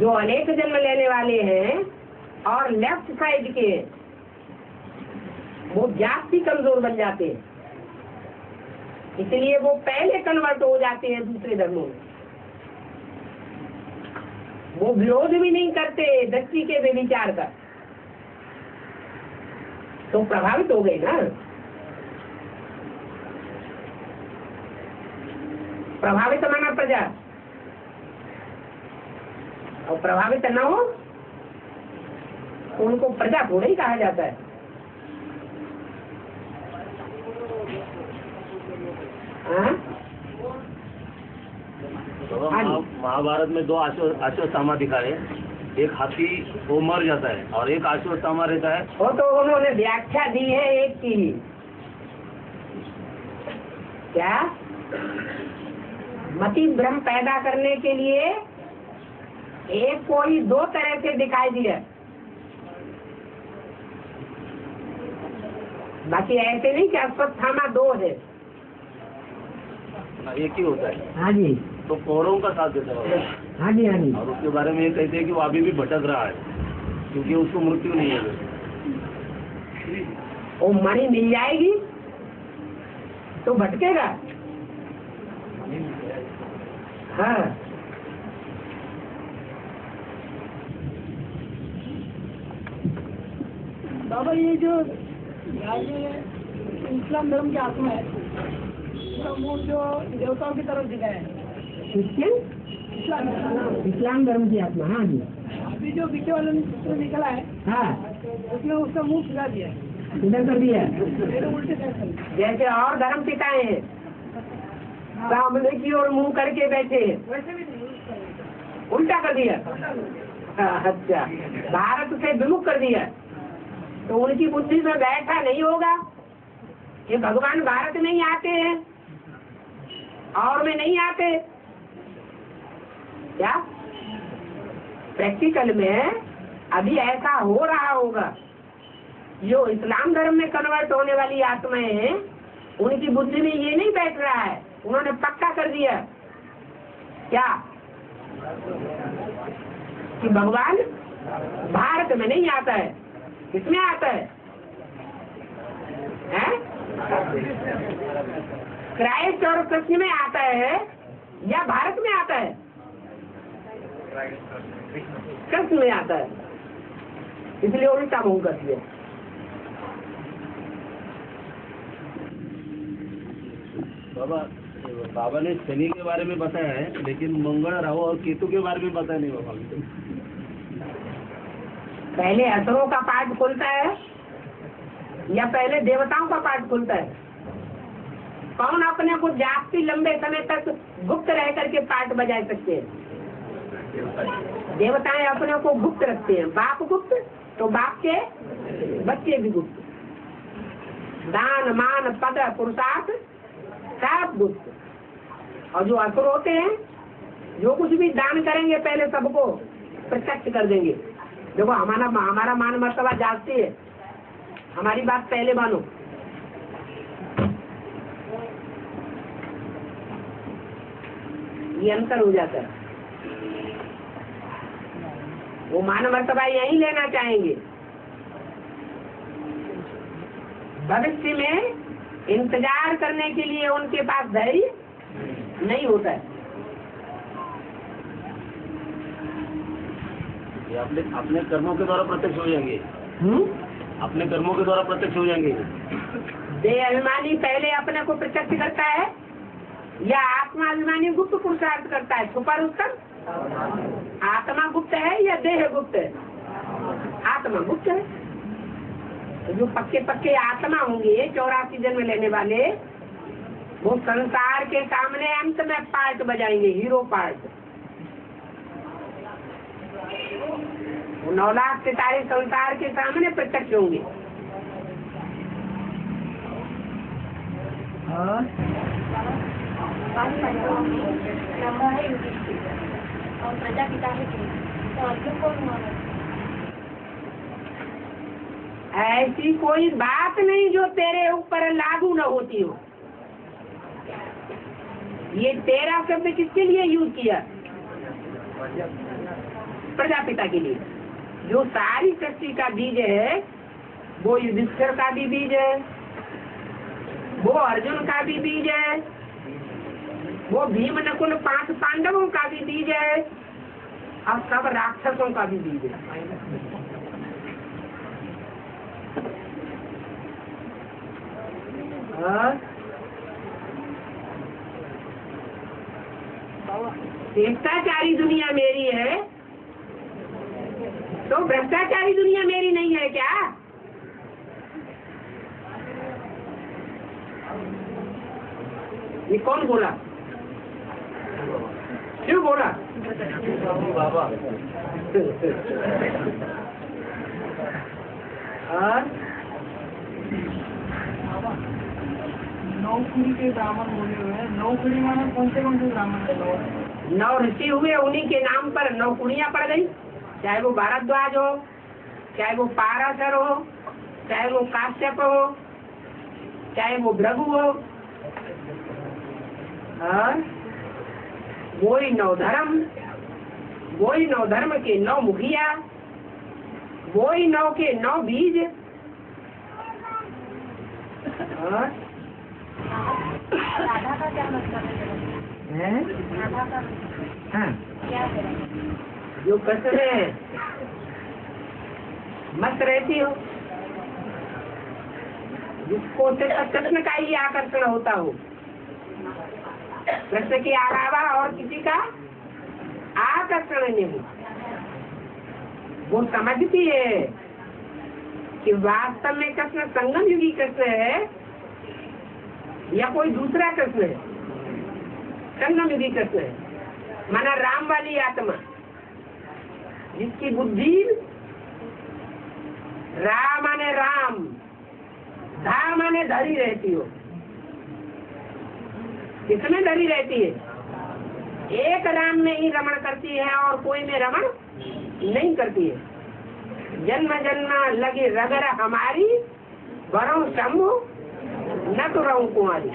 जो अनेक जन्म लेने वाले हैं और लेफ्ट साइड के, वो जास्ती कमजोर बन जाते हैं, इसलिए वो पहले कन्वर्ट हो जाते हैं दूसरे धर्मों में। वो विरोध भी नहीं करते दृष्टि के व्यभिचार का, तो प्रभावित हो गए ना। प्रभावित माना प्रजा, और प्रभावित न हो तो उनको प्रजा थोड़ा ही कहा जाता है। महाभारत में दो अश्वत्थामा दिखाए, एक हाथी वो मर जाता है और एक अश्वत्थामा रहता है। वो तो उन्होंने व्याख्या दी है एक की, क्या मति भ्रम पैदा करने के लिए एक कोई दो तरह से दिखाई दिया, बाकी ऐसे नहीं कि अश्वत्थामा दो है। एक ही होता है। हाँ जी। तो कौरवों का साथ देता है। हाँ जी, हाँ जी। और उसके बारे में ये कहते हैं कि वो अभी भी भटक रहा है, क्योंकि उसको मृत्यु नहीं है। वो मणि मिल जाएगी तो भटकेगा। हाँ, बाबा ये जो इस्लाम धर्म की आत्मा है, वो जो देवताओं की तरफ दिखाया है, इस्लाम धर्म की आत्मा। हाँ जी। अभी जो पीछे वाले ने निकला है, हाँ, उसने उसका मुंह खिला दिया, इधर कर दिया, उल्टे जैसे और धर्म पिताएं हैं सामने की ओर मुंह करके बैठे, वैसे भी उल्टा कर दिया। अच्छा, भारत से विमुख कर दिया, तो उनकी बुद्धि में बैठा नहीं होगा कि भगवान भारत में ही आते हैं और में नहीं आते। क्या प्रैक्टिकल में अभी ऐसा हो रहा होगा? जो इस्लाम धर्म में कन्वर्ट होने वाली आत्माएं हैं, उनकी बुद्धि में ये नहीं बैठ रहा है, उन्होंने पक्का कर दिया क्या कि भगवान भारत में नहीं आता है। किसमें आता है? क्राइस्ट और कृष्ण में आता है या भारत में आता है? कृष्ण में आता है, इसलिए उल्टा मुंह कर दिया। बाबा ने शनि के बारे में बताया है, लेकिन मंगल, राहु और केतु के बारे में बताया नहीं बाबा। पहले असुरों का पाठ खुलता है या पहले देवताओं का पाठ खुलता है? कौन अपने को जास्ती लंबे समय तक गुप्त रह करके पाठ बजा सकते हैं? देवताएं अपने को गुप्त रखते हैं। बाप गुप्त तो बाप के बच्चे भी गुप्त। दान मान पद पुरुषार्थ सब गुप्त। और जो असुर होते हैं, जो कुछ भी दान करेंगे पहले सबको प्रत्यक्ष कर देंगे। देखो हमारा मान मर्तबा जास्ती है, हमारी बात पहले मानो। ये अंतर हो जाता है। वो मान मर्तबा यही लेना चाहेंगे। भविष्य में इंतजार करने के लिए उनके पास धैर्य नहीं होता है। अपने कर्मों के द्वारा प्रत्यक्ष हो जाएंगे। अपने कर्मों के द्वारा प्रत्यक्ष हो जाएंगे। देह अभिमानी पहले अपने को प्रत्यक्ष करता है या आत्मा अभिमानी गुप्त पुरुषार्थ करता है? छुपा रुस्तम, आत्मा गुप्त है या देह गुप्त है? आत्मा गुप्त है। तो जो पक्के पक्के आत्मा होंगे 84 जन्म लेने वाले, वो संसार के सामने अंत में पार्ट बजाएंगे, हीरो पार्ट। 9 लाख सितारे संसार के सामने प्रत्यक्ष होंगे। और प्रजापिता है तो अर्जुन कौन हुआ? ऐसी कोई बात नहीं जो तेरे ऊपर लागू न होती हो। ये तेरा शब्द किसके लिए यूज किया? प्रजापिता के लिए। जो सारी सृष्टि का बीज है वो युधिष्ठिर का भी बीज है, वो अर्जुन का भी बीज है, वो भीम नकुल 5 पांडवों का भी बीज है, और सब राक्षसों का भी बीज है। भ्रष्टाचारी दुनिया मेरी है तो भ्रष्टाचारी दुनिया मेरी नहीं है क्या? ये कौन बोला? क्यों बोला? बाबा और नौकुड़ी के ब्राह्मण बोले हुए हैं। नौकुड़ी माने कौन से ब्राह्मण है? 9 ऋषि हुए, उन्हीं के नाम पर 9 कुड़ियाँ पड़ गई। चाहे वो भारद्वाज हो, चाहे वो पाराशर हो, चाहे वो काश्यप हो, चाहे वो भृगु हो, और वही 9 धर्म, वही 9 धर्म के 9 मुखिया, वही 9 के 9 बीज। और राधा का क्या मतलब है? राधा का हाँ, क्या है? जो कृष्ण है मस्त रहती हो, जिसको सिर्फ कृष्ण का ही आकर्षण होता हो, कृष्ण के अलावा और किसी का आकर्षण नहीं। वो समझती है कि वास्तव में कृष्ण संगम युगी कृष्ण है या कोई दूसरा कृष्ण है। संगम युगी कृष्ण है, माना राम वाली आत्मा, जिसकी बुद्धि राम माने राम, धा माने धरी रहती हो। किसमें धरी रहती है? एक राम में ही रमण करती है और कोई में रमण नहीं करती है। जन्म जन्म लगे रगर हमारी, बरऊ शंभु न तो रहूं कुमारी।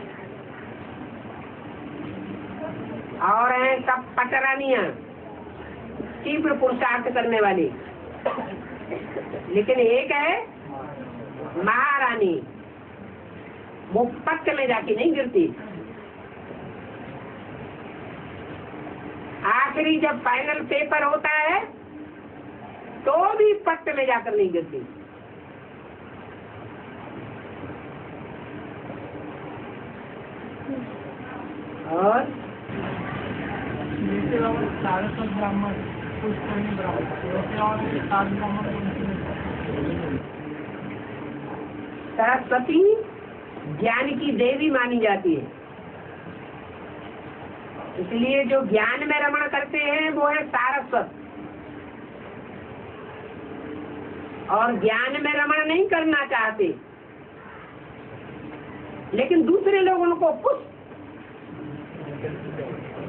और हैं सब पटरानियां, तीव्र पुरुषार्थ करने वाली, लेकिन एक है महारानी, वो पत्त में जाके नहीं गिरती। आखिरी जब फाइनल पेपर होता है तो भी पत्त में जाकर नहीं गिरती। और जैसे सारस्वत ब्राह्मण, पुष्करणी ब्राह्मण, वैसे और 7 ब्राह्मण सरस्वती ज्ञान की देवी मानी जाती है, इसलिए जो ज्ञान में रमण करते हैं वो है सारस्वत। और ज्ञान में रमण नहीं करना चाहते, लेकिन दूसरे लोग उनको पुष्प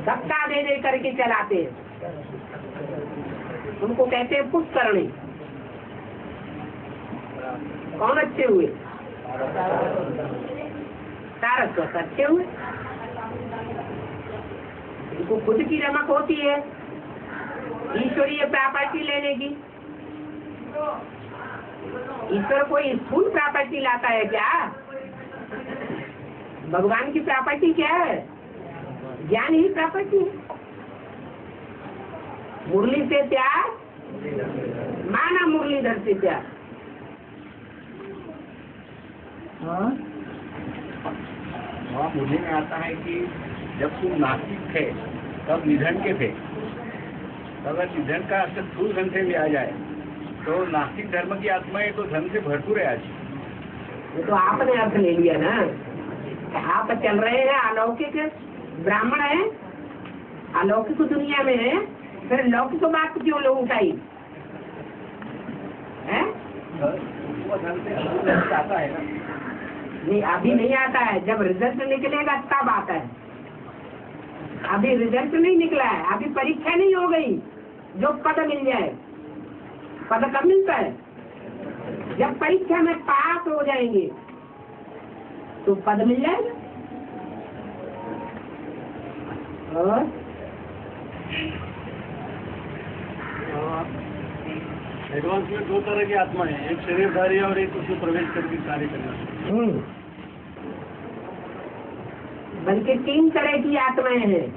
धक्का दे दे करके चलाते हैं, उनको कहते हैं पुष्करणी। कौन अच्छे हुए? सारस्वत अच्छे हुए। इनको खुद की रमक होती है ईश्वरीय प्रॉपर्टी लेने की। ईश्वर कोई स्थूल प्रॉपर्टी लाता है क्या? भगवान की प्रॉपर्टी क्या है? ज्ञान ही प्रॉपर्टी है। मुरली से प्यार, माना मुरलीधर से प्यार। वहाँ मुझे में आता है कि जब तुम नास्तिक थे तब निधन के थे, अगर निधन का अर्थ स्थूल धन से भी आ जाए तो नास्तिक धर्म की आत्माएं तो धन से भरपूर है आज। वो तो आपने अर्थ ले लिया ना। आप चल रहे हैं अलौकिक ब्राह्मण है, अलौकिक दुनिया में है, फिर लौकिक बात क्यों लोग उठाई है? वो धन से आता है ना। नहीं, अभी नहीं आता है, जब रिजल्ट निकलेगा तब आता है। अभी रिजल्ट नहीं निकला है, अभी परीक्षा नहीं हो गई जो पद मिल जाए। पद कब मिलता है? जब परीक्षा में पास हो जाएंगे तो पद मिल जाएगा। और एडवांस में दो तरह की आत्मा है, एक शरीरधारी और एक उसमें प्रवेश करके कार्य करना। बल्कि 3 तरह की आत्माएं हैं।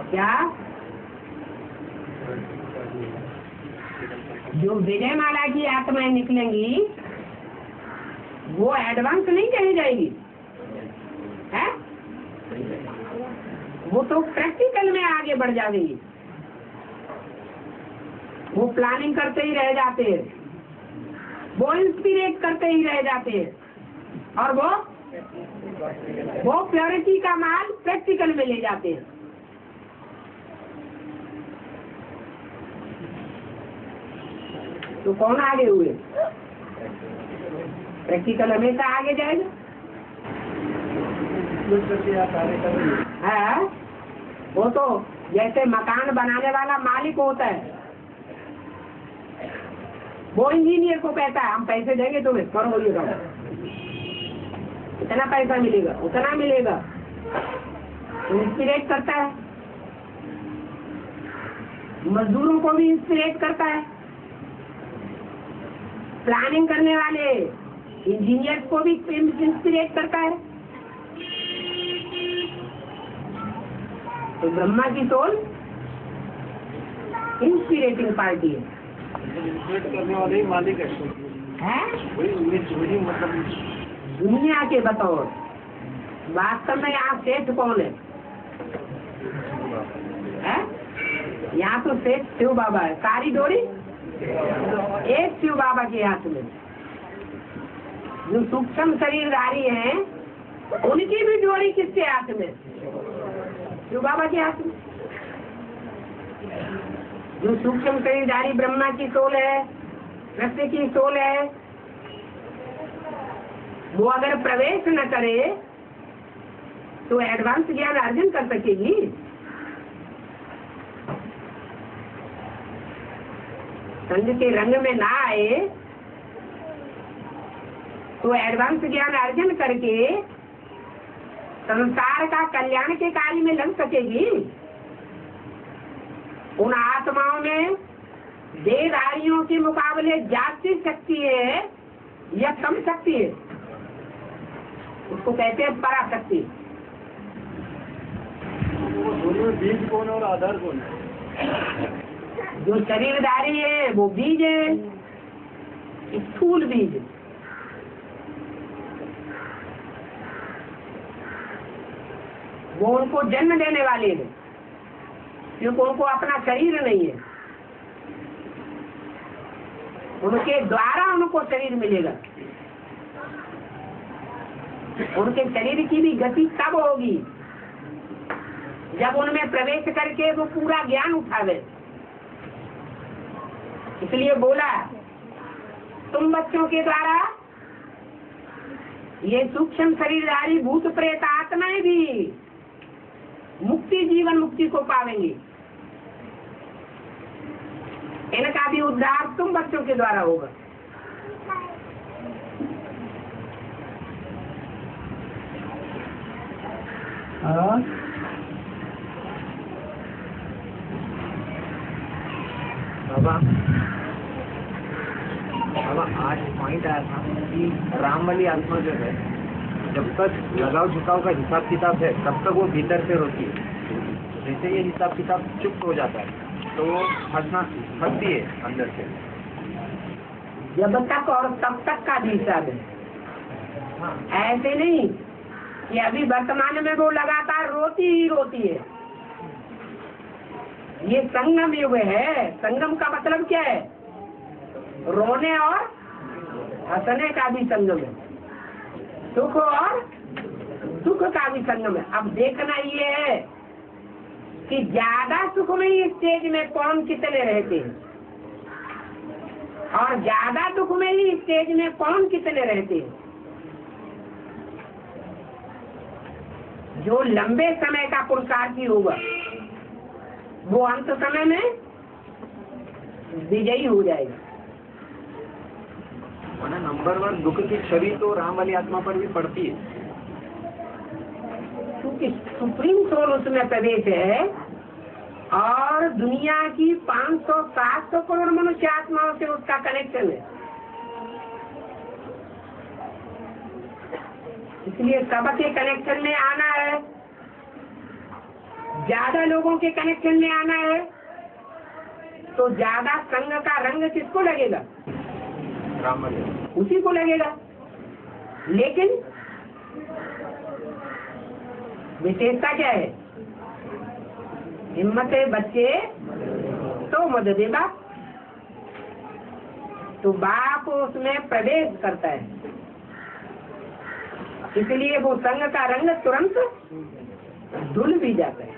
क्या? जो विजयमाला की आत्माएं निकलेंगी वो एडवांस नहीं कही जाएगी, है? वो तो प्रैक्टिकल में आगे बढ़ जाएगी। वो प्लानिंग करते ही रह जाते हैं, वो इंस्पिरेट करते ही रह जाते हैं, और वो प्योरिटी का माल प्रैक्टिकल में ले जाते हैं। तो कौन आगे हुए? प्रैक्टिकल हमेशा आगे जाएगा। है वो तो जैसे मकान बनाने वाला मालिक होता है, वो इंजीनियर को कहता है हम पैसे देंगे तुम्हें, करो ये काम, इतना पैसा मिलेगा, उतना मिलेगा। तो इंस्पिरेट करता है, मजदूरों को भी इंस्पिरेट करता है, प्लानिंग करने वाले इंजीनियर्स को भी इंस्पिरेट करता है। तो ब्रह्मा की सोल इंस्पिरेटिंग पार्टी है। इंस्पिरेट करने वाले ही मालिक है, वही मतलब दुनिया के बतौर। वास्तव में यहाँ सेठ कौन है? यहाँ तो सेठ शिव बाबा है। सारी डोरी एक शिव बाबा के हाथ में। जो सूक्ष्म शरीरधारी हैं उनकी भी डोरी किसके हाथ में? शिव बाबा के हाथ में। जो सूक्ष्म शरीरधारी ब्रह्मा की सोल है, कृष्ण की सोल है, वो अगर प्रवेश न करे तो एडवांस ज्ञान अर्जन कर सकेगी? संग के रंग में ना आए तो एडवांस ज्ञान अर्जन करके संसार का कल्याण के कार्य में लग सकेगी? उन आत्माओं में देहधारियों के मुकाबले ज्यादा शक्ति है या कम शक्ति है? उसको कहते हैं पराशक्ति। दोनों बीज कौन और आधार कौन है? जो शरीरधारी है वो बीज है, स्थूल बीज। वो उनको जन्म देने वाले हैं, क्योंकि उनको अपना शरीर नहीं है। उनके द्वारा उनको शरीर मिलेगा। उनके शरीर की भी गति तब होगी जब उनमें प्रवेश करके वो पूरा ज्ञान उठावे। इसलिए बोला तुम बच्चों के द्वारा ये सूक्ष्म शरीरधारी भूत प्रेत आत्माएं भी मुक्ति, जीवन मुक्ति को पावेंगी। इनका भी उद्धार तुम बच्चों के द्वारा होगा। बाबा आज पॉइंट आया था कि राम वाली आत्मा जो है जब तक लगाव झुकाव का हिसाब किताब है तब तक वो भीतर से रोती है। जैसे ये हिसाब किताब चुप हो जाता है तो वो फंसती है अंदर से। जब तक और तब तक का भी हिसाब है। ऐसे नहीं कि अभी वर्तमान में वो लगातार रोती ही रोती है। ये संगम युग है। संगम का मतलब क्या है? रोने और हंसने का भी संगम है, सुख और दुख का भी संगम है। अब देखना ये है कि ज्यादा सुख में ही स्टेज में कौन कितने रहते हैं और ज्यादा दुख में ही स्टेज में कौन कितने रहते हैं। जो लंबे समय का पुरुषार्थी होगा वो अंत समय में विजयी हो जाएगा। नंबर 1 दुख की छवि तो राम वाली आत्मा पर भी पड़ती है, क्योंकि सुप्रीम सोल उसमें प्रवेश है और दुनिया की 500-700 करोड़ मनुष्य आत्माओं से उसका कनेक्शन है। इसलिए सबके कनेक्शन में आना है, ज्यादा लोगों के कनेक्शन में आना है, तो ज्यादा संग का रंग किसको लगेगा? उसी को लगेगा। लेकिन विशेषता क्या है? हिम्मत बच्चे तो मदद दे बाप, तो बाप उसमें प्रवेश करता है, इसलिए वो संग का रंग तुरंत धुल भी जाता है।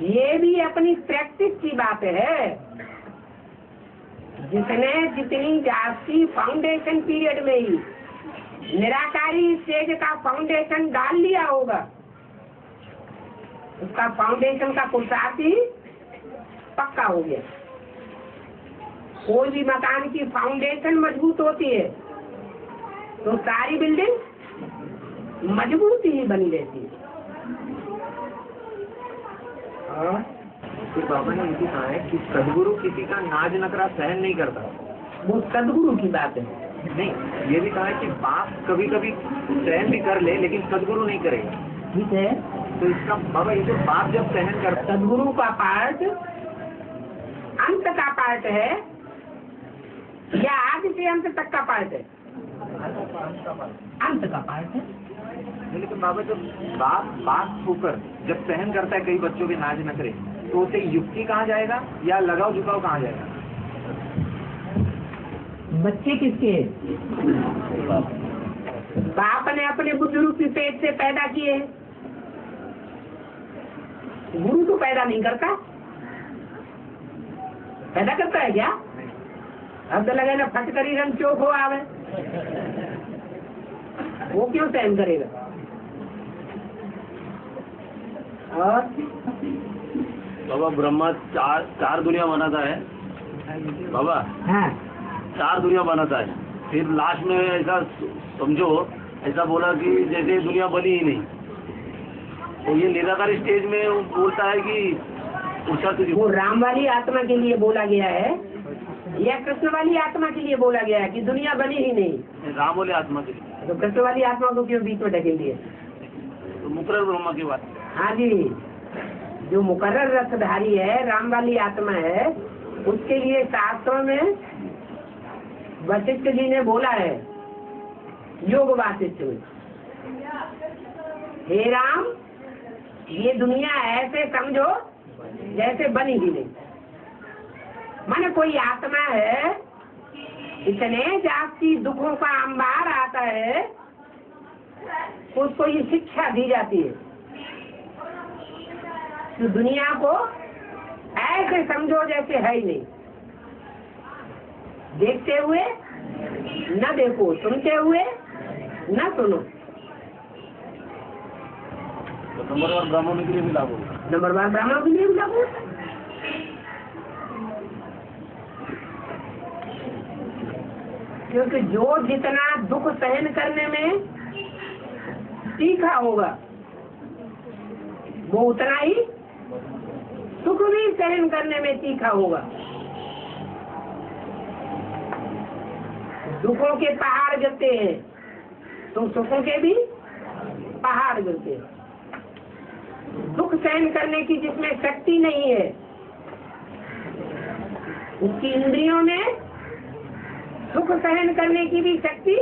ये भी अपनी प्रैक्टिस की बात है। जिसने जितनी जास्ती फाउंडेशन पीरियड में ही निराकारी स्टेज का फाउंडेशन डाल लिया होगा, उसका फाउंडेशन का पुरुषार्थ ही पक्का हो गया। कोई भी मकान की फाउंडेशन मजबूत होती है तो सारी बिल्डिंग मजबूत ही बनी रहती है। तो बाबा ने उनकी कहा है कि सदगुरु किसी का नाज नखरा सहन नहीं करता। वो सदगुरु की बात है। नहीं, ये भी कहा है कि बाप कभी कभी सहन भी कर ले लेकिन सदगुरु नहीं करेगा। ठीक है, तो इसका बाबा ये तो बाप जब सहन करता, सदगुरु का पार्ट अंत का पार्ट है या आदि से अंत तक का पार्ट है? अंत का पार्ट है। लेकिन बाबा जब बाप होकर जब सहन करता है कई बच्चों के नाज नखरे, तो उसे युक्ति कहा जाएगा या लगाव झुकाव कहा जाएगा? बच्चे किसके? बाप ने अपने बुद्ध रूपी पेट से पैदा किए। गुरु तो पैदा नहीं करता। पैदा करता है क्या? अब तो लगे ना फटकरी रंग चोक हो आवे, वो क्यों सहन करेगा? और बाबा ब्रह्मा चार दुनिया बनाता है बाबा। हाँ, 4 दुनिया बनाता है, फिर लास्ट में ऐसा समझो, ऐसा बोला कि जैसे दुनिया बनी ही नहीं। तो ये निराकारी स्टेज में वो बोलता है कि वो राम वाली आत्मा के लिए बोला गया है या कृष्ण वाली आत्मा के लिए बोला गया है कि दुनिया बनी ही नहीं? राम वाले आत्मा के लिए। तो कृष्ण वाली आत्मा को क्यों बीच में ढकेल दिए? तो मुकर्रर ब्रह्मा की बात। हाँ जी, जो मुकर्रर रसधारी है, राम वाली आत्मा है, उसके लिए शास्त्रों में वशिष्ठ जी ने बोला है, योग वासिष्ठ में, हे राम, ये दुनिया ऐसे समझो जैसे बनी ही नहीं। माने कोई आत्मा है, इतने जास्ती दुखों का अंबार आता है, उसको ये शिक्षा दी जाती है तो दुनिया को ऐसे समझो जैसे है ही नहीं। देखते हुए न देखो, सुनते हुए न सुनो। तो नंबरवार ब्राह्मणों के लिए भी लागू। नंबरवार ब्राह्मणों के लिए भी लागू। क्योंकि जो जितना दुख सहन करने में तीखा होगा, वो उतना ही सुख भी सहन करने में तीखा होगा। दुखों के पहाड़ गिरते हैं तो सुखों के भी पहाड़ गिरते हैं। दुख सहन करने की जिसमें शक्ति नहीं है, उसकी इंद्रियों में सुख सहन करने की भी शक्ति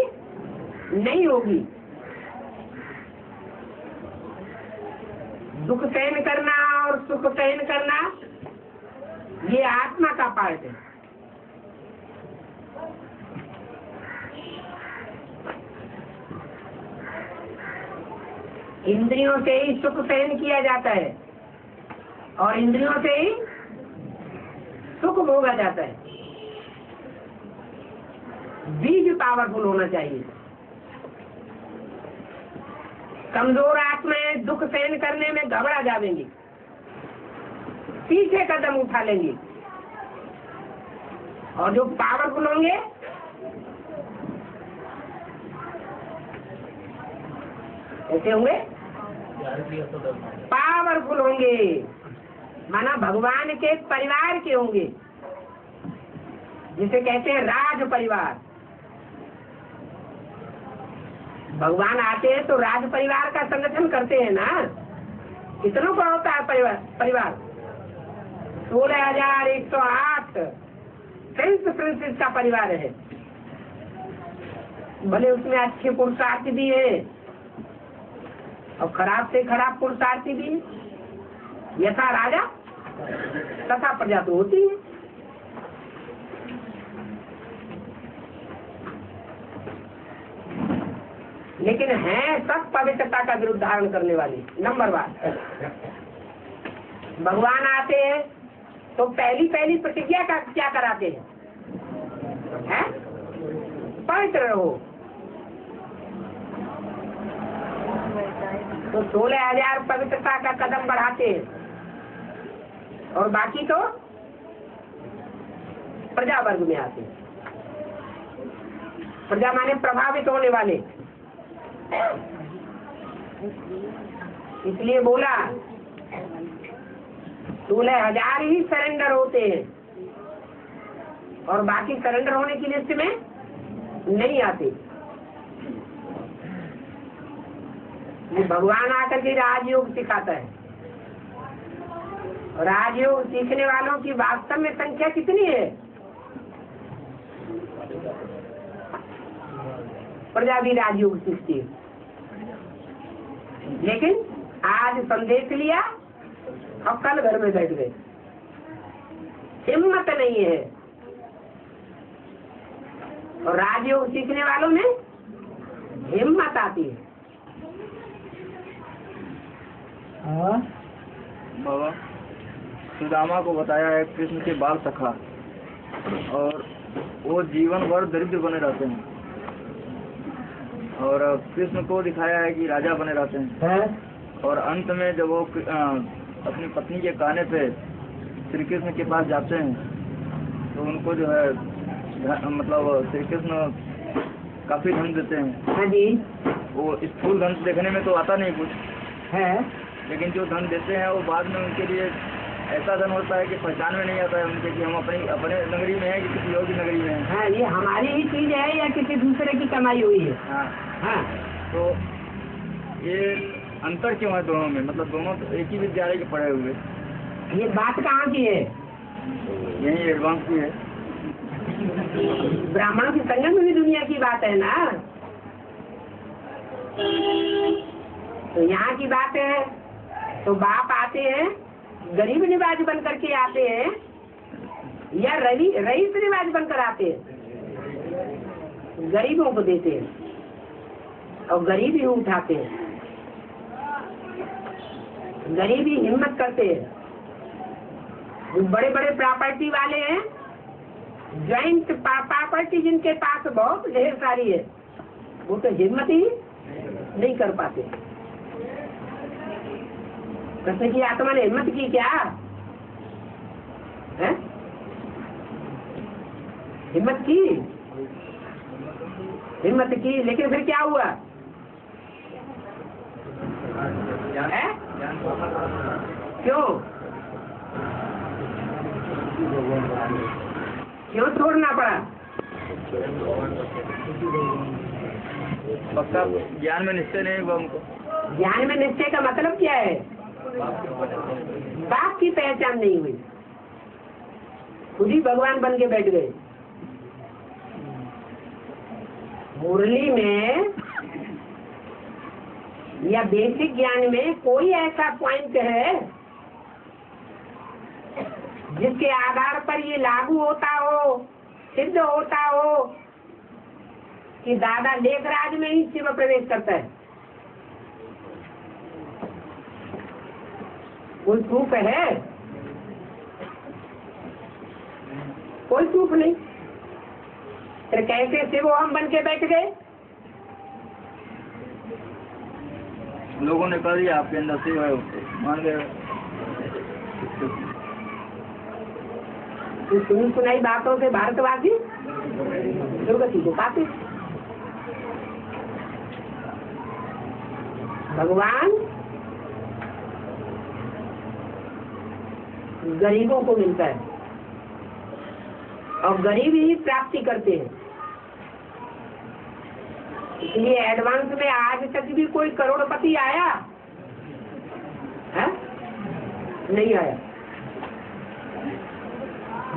नहीं होगी। दुख सहन करना और सुख सहन करना ये आत्मा का पार्ट है। इंद्रियों से ही सुख सहन किया जाता है और इंद्रियों से ही सुख भोगा जाता है। बीज पावरफुल होना चाहिए। कमजोर आत्माएं दुख सहन करने में घबरा जाएंगी, पीछे कदम उठा लेंगी, और जो पावरफुल होंगे ऐसे होंगे, पावरफुल होंगे, माना भगवान के परिवार के होंगे, जिसे कहते हैं राज परिवार। भगवान आते हैं तो राज परिवार का संगठन करते हैं ना। कितनों का होता है परिवार 16,108 प्रिंसेस का परिवार है। भले उसमें अच्छे पुरुषार्थी भी है और खराब से खराब पुरुषार्थी भी है। यथा राजा तथा प्रजा तो होती है। लेकिन है सब पवित्रता का विरुद्ध धारण करने वाली। नंबर 1 भगवान आते हैं तो पहली प्रतिज्ञा का क्या कराते हैं? पवित्र रहो। तो 16,000 पवित्रता का कदम बढ़ाते हैं और बाकी तो प्रजा वर्ग में आते हैं। प्रजा माने प्रभावित होने वाले। इसलिए बोला 16,000 ही सरेंडर होते हैं और बाकी सरेंडर होने की लिस्ट में नहीं आते। ये भगवान आकर के राजयोग सिखाता है। राजयोग सीखने वालों की वास्तव में संख्या कितनी है? प्रजा भी राजयोग सीखती है, लेकिन आज संदेश लिया और कल घर में बैठ गए। हिम्मत नहीं है। और राजयोग सीखने वालों में हिम्मत आती है। बाबा सुदामा को बताया है कृष्ण के बाल सखा, और वो जीवन भर दरिद्र बने रहते हैं, और कृष्ण को दिखाया है कि राजा बने रहते हैं। और अंत में जब वो अपनी पत्नी के कहने पे श्री कृष्ण के पास जाते हैं तो उनको जो है मतलब श्री कृष्ण काफी धन देते हैं। हाँ जी। वो स्थूल धन देखने में तो आता नहीं कुछ है, लेकिन जो धन देते हैं वो बाद में उनके लिए ऐसा धन होता है कि पहचान में नहीं आता है उनके कि हम अपने नगरी में है कि किसी और की नगरी में है। हाँ, ये हमारी ही चीज है या किसी दूसरे की कमाई हुई है। हाँ हाँ। तो ये अंतर क्यों है दोनों में? मतलब दोनों तो एक ही विद्यालय के पढ़े हुए। ये बात कहाँ की है? यही एडवांस की है। ब्राह्मणों की संगत में भी दुनिया की बात है ना। तो यहाँ की बात है तो बाप आते हैं, गरीब निवाज बन करके आते हैं या रईस निवाज बनकर आते हैं? गरीबों को देते हैं और गरीब ही उठाते हैं। गरीब ही हिम्मत करते हैं। बड़े बड़े प्रॉपर्टी वाले हैं, जॉइंट प्रॉपर्टी जिनके पास बहुत ढेर सारी है, वो तो हिम्मत ही नहीं कर पाते। कृष्ण की आत्मा ने हिम्मत की क्या है? हिम्मत की, लेकिन फिर क्या हुआ है? क्यों छोड़ना पड़ा? पक्का ज्ञान में निश्चय नहीं हुआ उनको। ज्ञान में निश्चय का मतलब क्या है? बाप की पहचान नहीं हुई, खुद ही भगवान बन के बैठ गए। मुरली में या बेसिक ज्ञान में कोई ऐसा पॉइंट है जिसके आधार पर ये लागू होता हो, सिद्ध होता हो कि दादा लेखराज में ही शिव प्रवेश करता है? कोई प्रूफ है? कोई प्रूफ नहीं। फिर कैसे शिव हम बन के बैठ गए? लोगों ने कह दिया आपके अंदर शिव है, मान गए। सुनी सुनाई बातों से भारतवासी दुर्गति को पाते। भगवान गरीबों को मिलता है और गरीब ही प्राप्ति करते हैं। इसलिए एडवांस में आज तक भी कोई करोड़पति आया है? नहीं आया।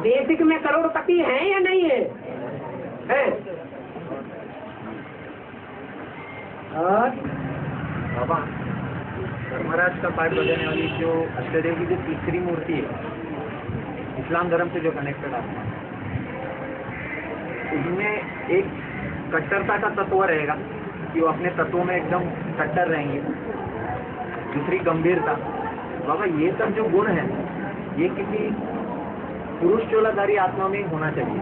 बेसिक में करोड़पति हैं या नहीं है? है। और बाबा धर्मराज का पाठ बजाने वाली जो अष्टदेव की जो तीसरी मूर्ति है, इस्लाम धर्म से जो कनेक्टेड है, उसमें एक कट्टरता का तत्व रहेगा कि वो अपने तत्वों में एकदम कट्टर रहेंगे। दूसरी गंभीरता। बाबा ये सब जो गुण है ये किसी पुरुष चोलाधारी आत्मा में होना चाहिए।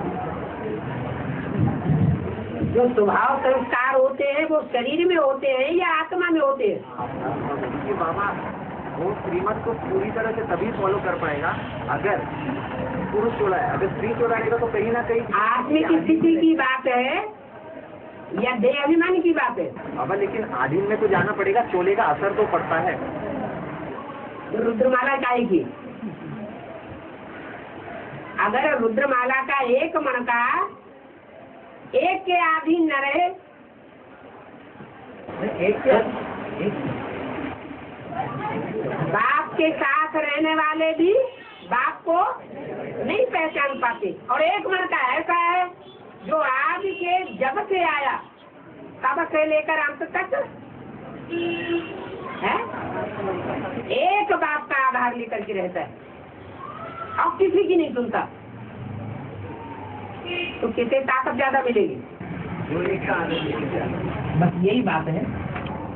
जो स्वभाव संस्कार होते हैं वो शरीर में होते हैं या आत्मा में होते हैं? क्योंकि बाबा वो श्रीमत को पूरी तरह से तभी फॉलो कर पाएगा अगर पुरुष चोला है। अगर स्त्री चोला रहेगा तो कहीं ना कहीं आत्मिक स्थिति की बात है या देह अभिमान की बात है? बाबा लेकिन आधीन में तो जाना पड़ेगा, चोले का असर तो पड़ता है। रुद्रमाला काय की? अगर रुद्रमाला का एक मन का एक के अधीन न रहे, बाप के साथ रहने वाले भी बाप को नहीं पहचान पाते। और एक मन का ऐसा है जो आज के जब से आया तब से लेकर अंत तक है, एक बाप का आधार लेकर के रहता है और किसी की नहीं सुनता। तो किसे ताकत ज्यादा मिलेगी? जो एक का आनंद। बस यही बात है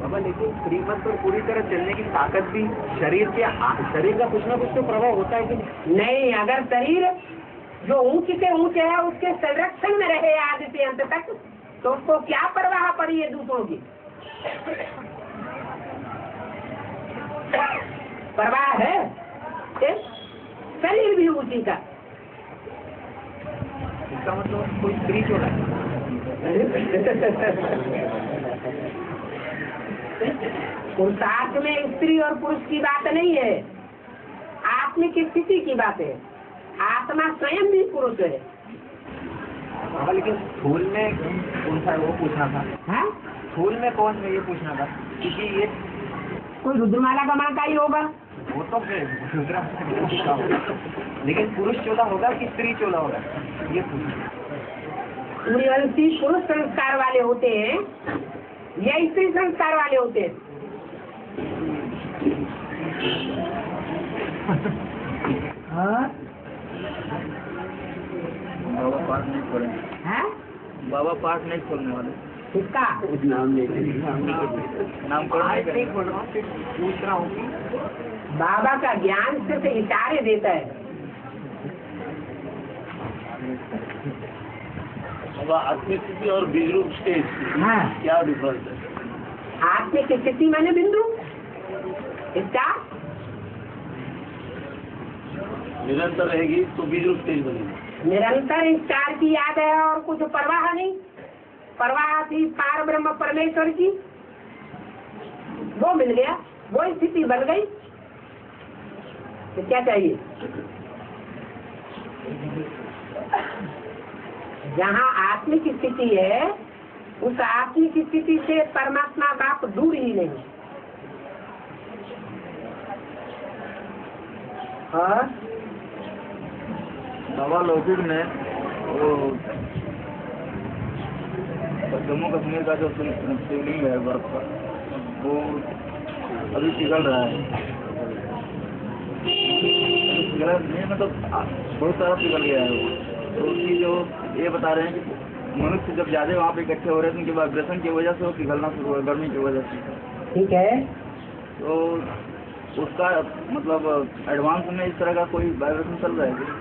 बाबा। लेकिन श्रीमत पर पूरी तरह चलने की ताकत भी शरीर का कुछ ना कुछ तो प्रभाव होता है कि नहीं। अगर शरीर जो ऊंच से ऊंच है उसके संरक्षण में रहे आदि से अंत तक, तो उसको क्या परवाह पड़ी है दूसरों की? परवाह है? शरीर भी उसी का। इसका मतलब कोई स्त्री चोला है। पुरुषार्थ में स्त्री और पुरुष की बात नहीं है, आत्मिक स्थिति की बात है। आत्मा स्वयं भी पुरुष है। बाबा लेकिन स्थूल में कौन सा वो पूछना था? हाँ? स्थूल में कौन है ये पूछना था, क्योंकि ये कोई रुद्रमाला का मां का ही होगा। वो तो लेकिन पुरुष चोला होगा कि स्त्री चोला होगा ये पूछना। सूर्यवंशी पुरुष संस्कार वाले होते हैं या स्त्री संस्कार वाले होते हैं? हाँ? बाबा पाठ नहीं छोड़े। हाँ? बाबा पाठ नहीं छोड़ने वाले। किसका? नाम पूछ रहा हूँ कि बाबा का ज्ञान सिर्फ इशारे देता है। अब आत्मिक स्थिति और बीज रूप स्टेज हाँ। क्या डिफरेंस है? आत्मिक स्थिति माने बिंदु, इसका निरंतर रहेगी तो बीज रूप स्टेज बनेगी। निरंतर स्टार की याद है और कुछ परवाह नहीं। परवाह थी पार ब्रह्म परमेश्वर की, वो मिल गया, वो स्थिति बन गई। तो क्या चाहिए? जहाँ आत्मिक स्थिति है उस आत्मिक स्थिति से परमात्मा बाप दूर ही नहीं। और बाबा लौकिक में वो जम्मू कश्मीर का जो शिवलिंग है बर्फ का, वो अभी पिघल रहा है। मतलब बहुत सारा पिघल गया है वो। तो उसकी जो ये बता रहे हैं कि मनुष्य जब ज्यादा वहाँ पे इकट्ठे हो रहे हैं उनके वाइब्रेशन की वजह से वो पिघलना शुरू हुआ, गर्मी की वजह से। ठीक है, तो उसका मतलब एडवांस में इस तरह का कोई वाइब्रेशन चल रहा है क्या?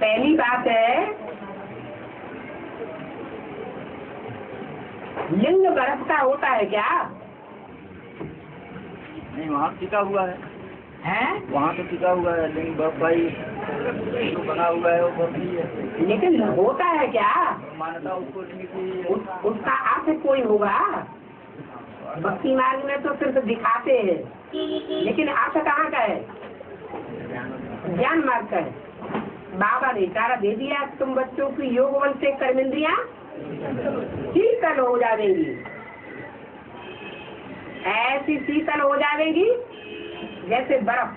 पहली बात है लिंग बरसता होता है क्या? नहीं, वहाँ टिका हुआ है। हैं? वहाँ तो टिका हुआ है, लिंग बर्फ भाई जो बना हुआ है वो बर्फ नहीं है। लेकिन होता है क्या? मान्यता उसको लिंग की उसका अर्थ कोई होगा। भक्ति मार्ग में तो सिर्फ दिखाते हैं, लेकिन अर्थ कहाँ का है? ज्ञान मार्ग का है। बाबा ने इशारा दे दिया, तुम बच्चों की योग बल से कर्मेंद्रियां शीतल हो जाएंगी, ऐसी शीतल हो जाएगी जैसे बर्फ।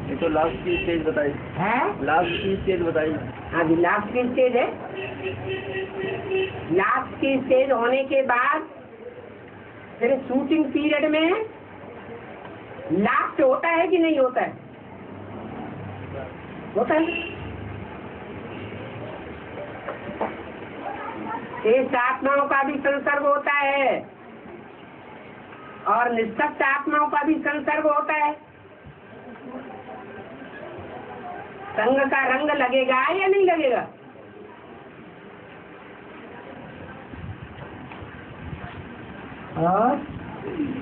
ये तो लास्ट की स्टेज बताई है, लास्ट की स्टेज बताई। हाँ जी, लास्ट की स्टेज है। लास्ट की स्टेज होने के बाद फिर शूटिंग पीरियड में लास्ट होता है कि नहीं होता है? होता है। शेष आत्माओं का भी संसर्ग होता है और निष्पक्ष आत्माओं का भी संसर्ग होता है। संग का रंग लगेगा या नहीं लगेगा? और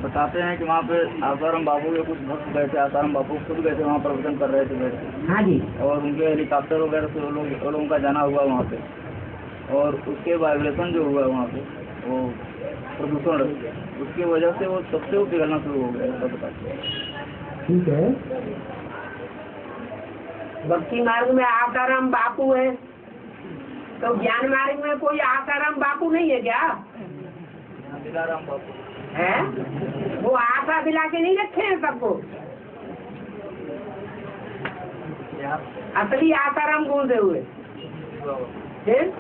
बताते हैं कि वहाँ पे आसाराम बाबू के कुछ भक्त गए थे, आसाराम बाबू खुद गए थे वहाँ प्रवचन कर रहे थे बैठ के। हाँ जी, और उनके हेलीकॉप्टर वगैरह से वो लोगों का जाना हुआ वहाँ पे, और उसके वाइब्रेशन जो हुआ वहाँ पे वो प्रदूषण, उसकी वजह से वो सबसे वो पिघलना शुरू हो गया, ऐसा बताते हैं। ठीक है। भक्ति मार्ग में आसाराम बापू है, तो ज्ञान मार्ग में कोई आसाराम बापू नहीं है क्या? दिलाराम बापू है, वो आशा दिला के नहीं रखे हैं सबको। असली आसाराम कौन से हुए? फिर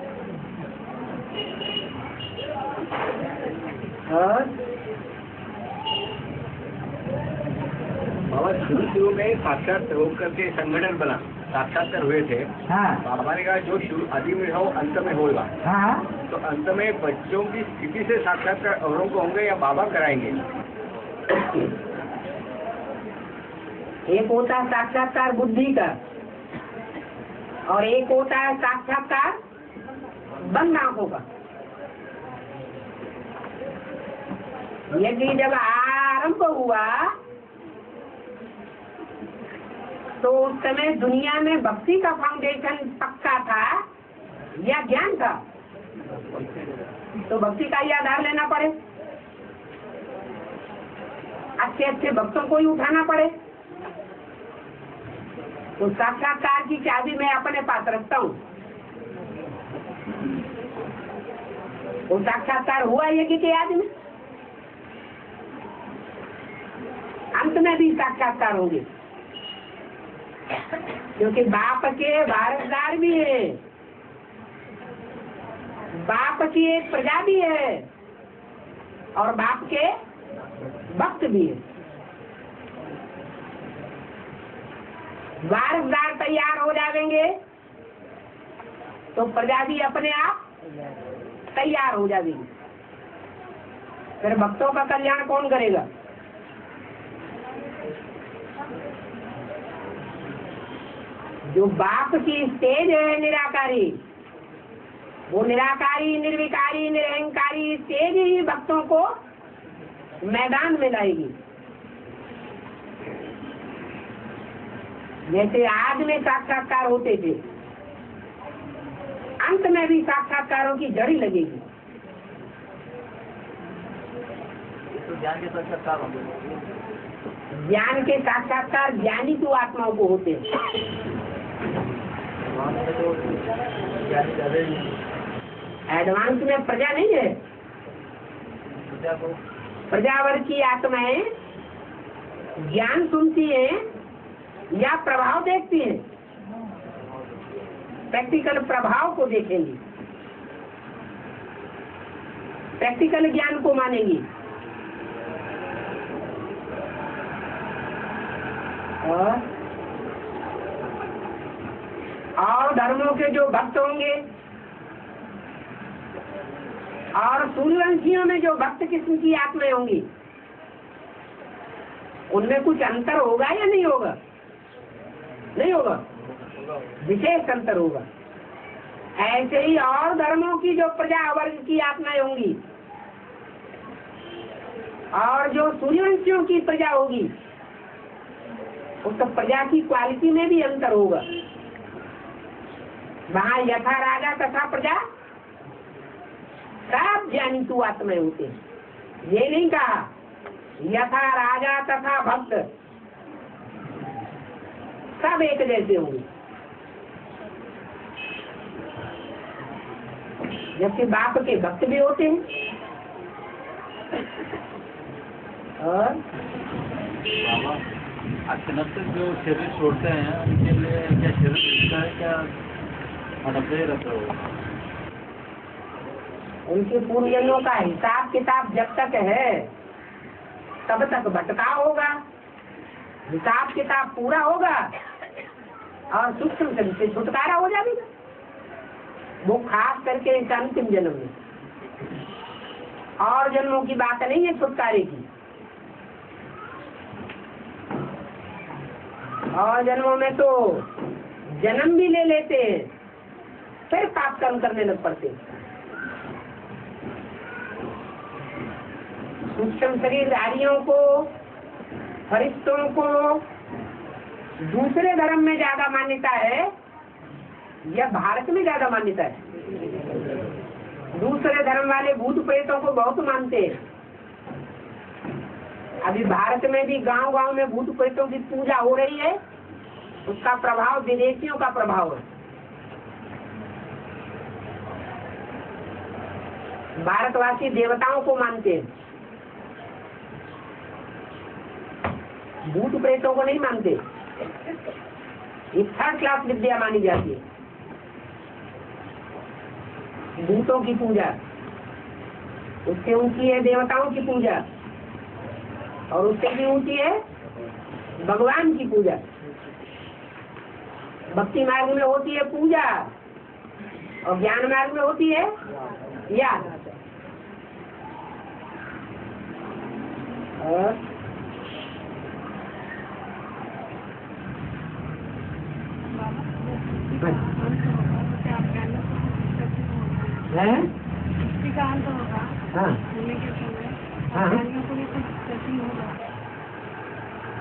बाबा शुरू में साक्षात होकर के संगठन बना, साक्षात्कार हुए थे। हाँ बाबा ने कहा जो शुरू आदि में हो अंत में होगा। हाँ, तो अंत में बच्चों की स्थिति से साक्षात्कार औरों को होंगे या बाबा कराएंगे? एक होता है साक्षात्कार बुद्धि का और एक होता है साक्षात्कार बंद आंखों का। यदि जब आरंभ हुआ तो उस समय दुनिया में भक्ति का फाउंडेशन पक्का था या ज्ञान था? तो भक्ति का ही आधार लेना पड़े, अच्छे अच्छे भक्तों को ही उठाना पड़े। तो साक्षात्कार की चाबी मैं अपने पास रखता हूँ। वो साक्षात्कार हुआ यज्ञ के आदमी, अंत में भी साक्षात्कार होंगे, क्योंकि बाप के वारसदार भी है, बाप की एक प्रजा भी है और बाप के भक्त भी है। वारसदार तैयार हो जाएंगे तो प्रजा भी अपने आप तैयार हो जाएगी। फिर भक्तों का कल्याण कौन करेगा? जो बाप की स्टेज है निराकारी, वो निराकारी निर्विकारी निरहंकारी स्टेज ही भक्तों को मैदान में लाएगी। जैसे आज में साक्षात्कार होते थे, अंत में भी साक्षात्कारों की जड़ी लगेगी। तो ज्ञान के साक्षात्कार होंगे, ज्ञान के साक्षात्कार ज्ञानी को आत्माओं को होते हैं। एडवांस में प्रजा नहीं है, प्रजावर की आत्माएं ज्ञान सुनती हैं या प्रभाव देखती हैं? प्रैक्टिकल प्रभाव को देखेंगी, प्रैक्टिकल ज्ञान को मानेंगी। और धर्मों के जो भक्त होंगे और सूर्यवंशियों में जो भक्त किस्म की आत्माएं होंगी, उनमें कुछ अंतर होगा या नहीं होगा? नहीं होगा, विशेष अंतर होगा। ऐसे ही और धर्मों की जो प्रजा वर्ग की आत्माएं होंगी और जो सूर्यवंशियों की प्रजा होगी, उस प्रजा की क्वालिटी में भी अंतर होगा। वहाँ यथा राजा तथा प्रजा सब ज्ञानी तू आत्मा होते हैं। ये नहीं कहा यथा राजा तथा भक्त सब एक जैसे होंगे। जबकि बाप के भक्त भी होते हैं। और अचानक से जो शरीर छोड़ते हैं उनके लिए क्या शरीर मिलता है, क्या अनपे रहता होगा? उनके पूर्वजन्मों का हिसाब किताब जब तक है तब तक भटकाव होगा। हिसाब किताब पूरा होगा और सूक्ष्म शरीर से छुटकारा हो जाएगा। वो खास करके इस अंतिम जन्म में, और जन्मों की बात नहीं है छुटकारे की। और जन्मों में तो जन्म भी ले लेते हैं, फिर पाप कर्म करने लग पड़ते हैं। सूक्ष्म शरीरधारियों को, फरिश्तों को दूसरे धर्म में ज्यादा मान्यता है या भारत में ज्यादा मान्यता है? दूसरे धर्म वाले भूत प्रेतों को बहुत मानते हैं। अभी भारत में भी गांव-गांव में भूत प्रेतों की पूजा हो रही है। उसका प्रभाव विदेशियों का प्रभाव है। भारतवासी देवताओं को मानते हैं, भूत प्रेतों को नहीं मानते। ये थर्ड क्लास विद्या मानी जाती है। भूतों की पूजा उससे ऊंची है देवताओं की पूजा, और उससे भी ऊंची है भगवान की पूजा। भक्ति मार्ग में होती है पूजा और ज्ञान मार्ग में होती है याद। और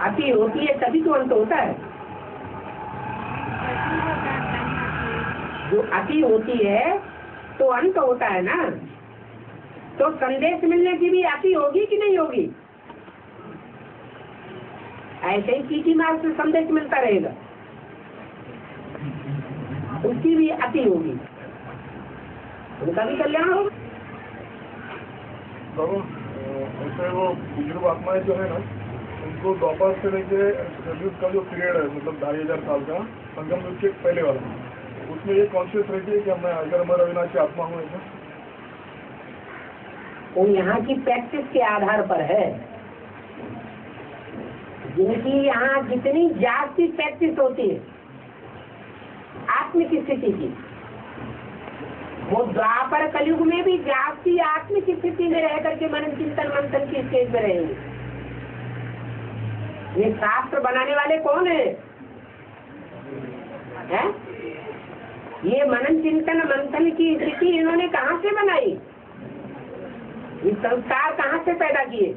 अति होती है तभी तो अंत होता है। जो अति होती है तो अंत होता है ना। तो संदेश मिलने की भी अति होगी कि नहीं होगी? ऐसे ही चीटी मार्ग से संदेश मिलता रहेगा, उसकी भी अति होगी, उनका भी कल्याण होगा। ऐसे वो बुजुर्ग आत्माएं जो है ना, उनको द्वापर से लेके कलयुग का जो पीरियड है, मतलब 2500 साल का, संगम युग के पहले वाला, उसमें ये कॉन्शियस रहती है कि मैं अगर मैं अविनाशी आत्मा हूँ। ऐसा वो यहाँ की प्रैक्टिस के आधार पर है। जिनकी यहाँ जितनी जास्ती प्रैक्टिस होती है आत्मिक स्थिति की, वो द्वापर कलयुग में भी जास्ती आत्मिक स्थिति में रह करके मनन चिंतन मंथन की स्टेज में रहेंगे। ये शास्त्र बनाने वाले कौन है? ये मनन चिंतन मंथन की स्थिति इन्होंने कहाँ से बनाई? ये संस्कार कहाँ से पैदा किए?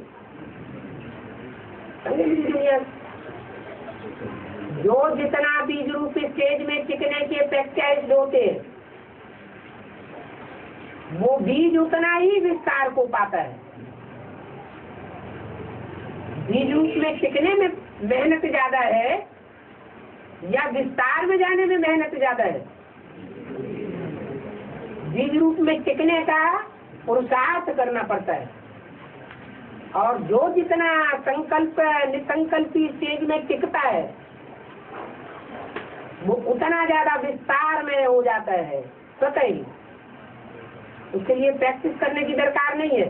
जो जितना बीज रूप स्टेज में टिकने के प्रैक्टिस होते हैं, वो बीज उतना ही विस्तार को पाता है। बीज रूप में टिकने में मेहनत ज्यादा है या विस्तार में जाने में मेहनत ज्यादा है? बीज रूप में टिकने का पुरुषार्थ करना पड़ता है, और जो जितना संकल्प निसंकल्पी स्टेज में टिकता है वो उतना ज्यादा विस्तार में हो जाता है स्वतः ही। उसके लिए प्रैक्टिस करने की दरकार नहीं है।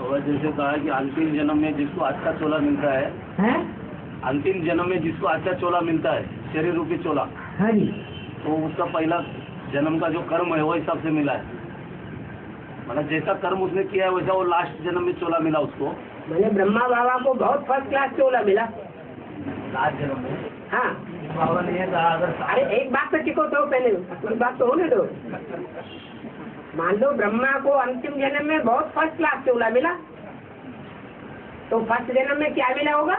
और जैसे कहा कि अंतिम जन्म में जिसको अच्छा चोला मिलता है, अंतिम जन्म में जिसको अच्छा चोला मिलता है, शरीर रूपी चोला, हाँ जी, तो उसका पहला जन्म का जो कर्म है वो हिसाब से मिला है। मतलब जैसा कर्म उसने किया है वैसा वो लास्ट जन्म में चोला मिला उसको। मैंने ब्रह्मा बाबा को बहुत फर्स्ट क्लास चोला मिला लास्ट जन्म में। हाँ, बाबा ने ये कहा अगर अरे एक बात पे टिको तो पहले अपनी बात तो होने दो। मान लो ब्रह्मा को अंतिम जन्म में बहुत फर्स्ट क्लास चोला मिला, तो फर्स्ट जन्म में क्या मिला होगा?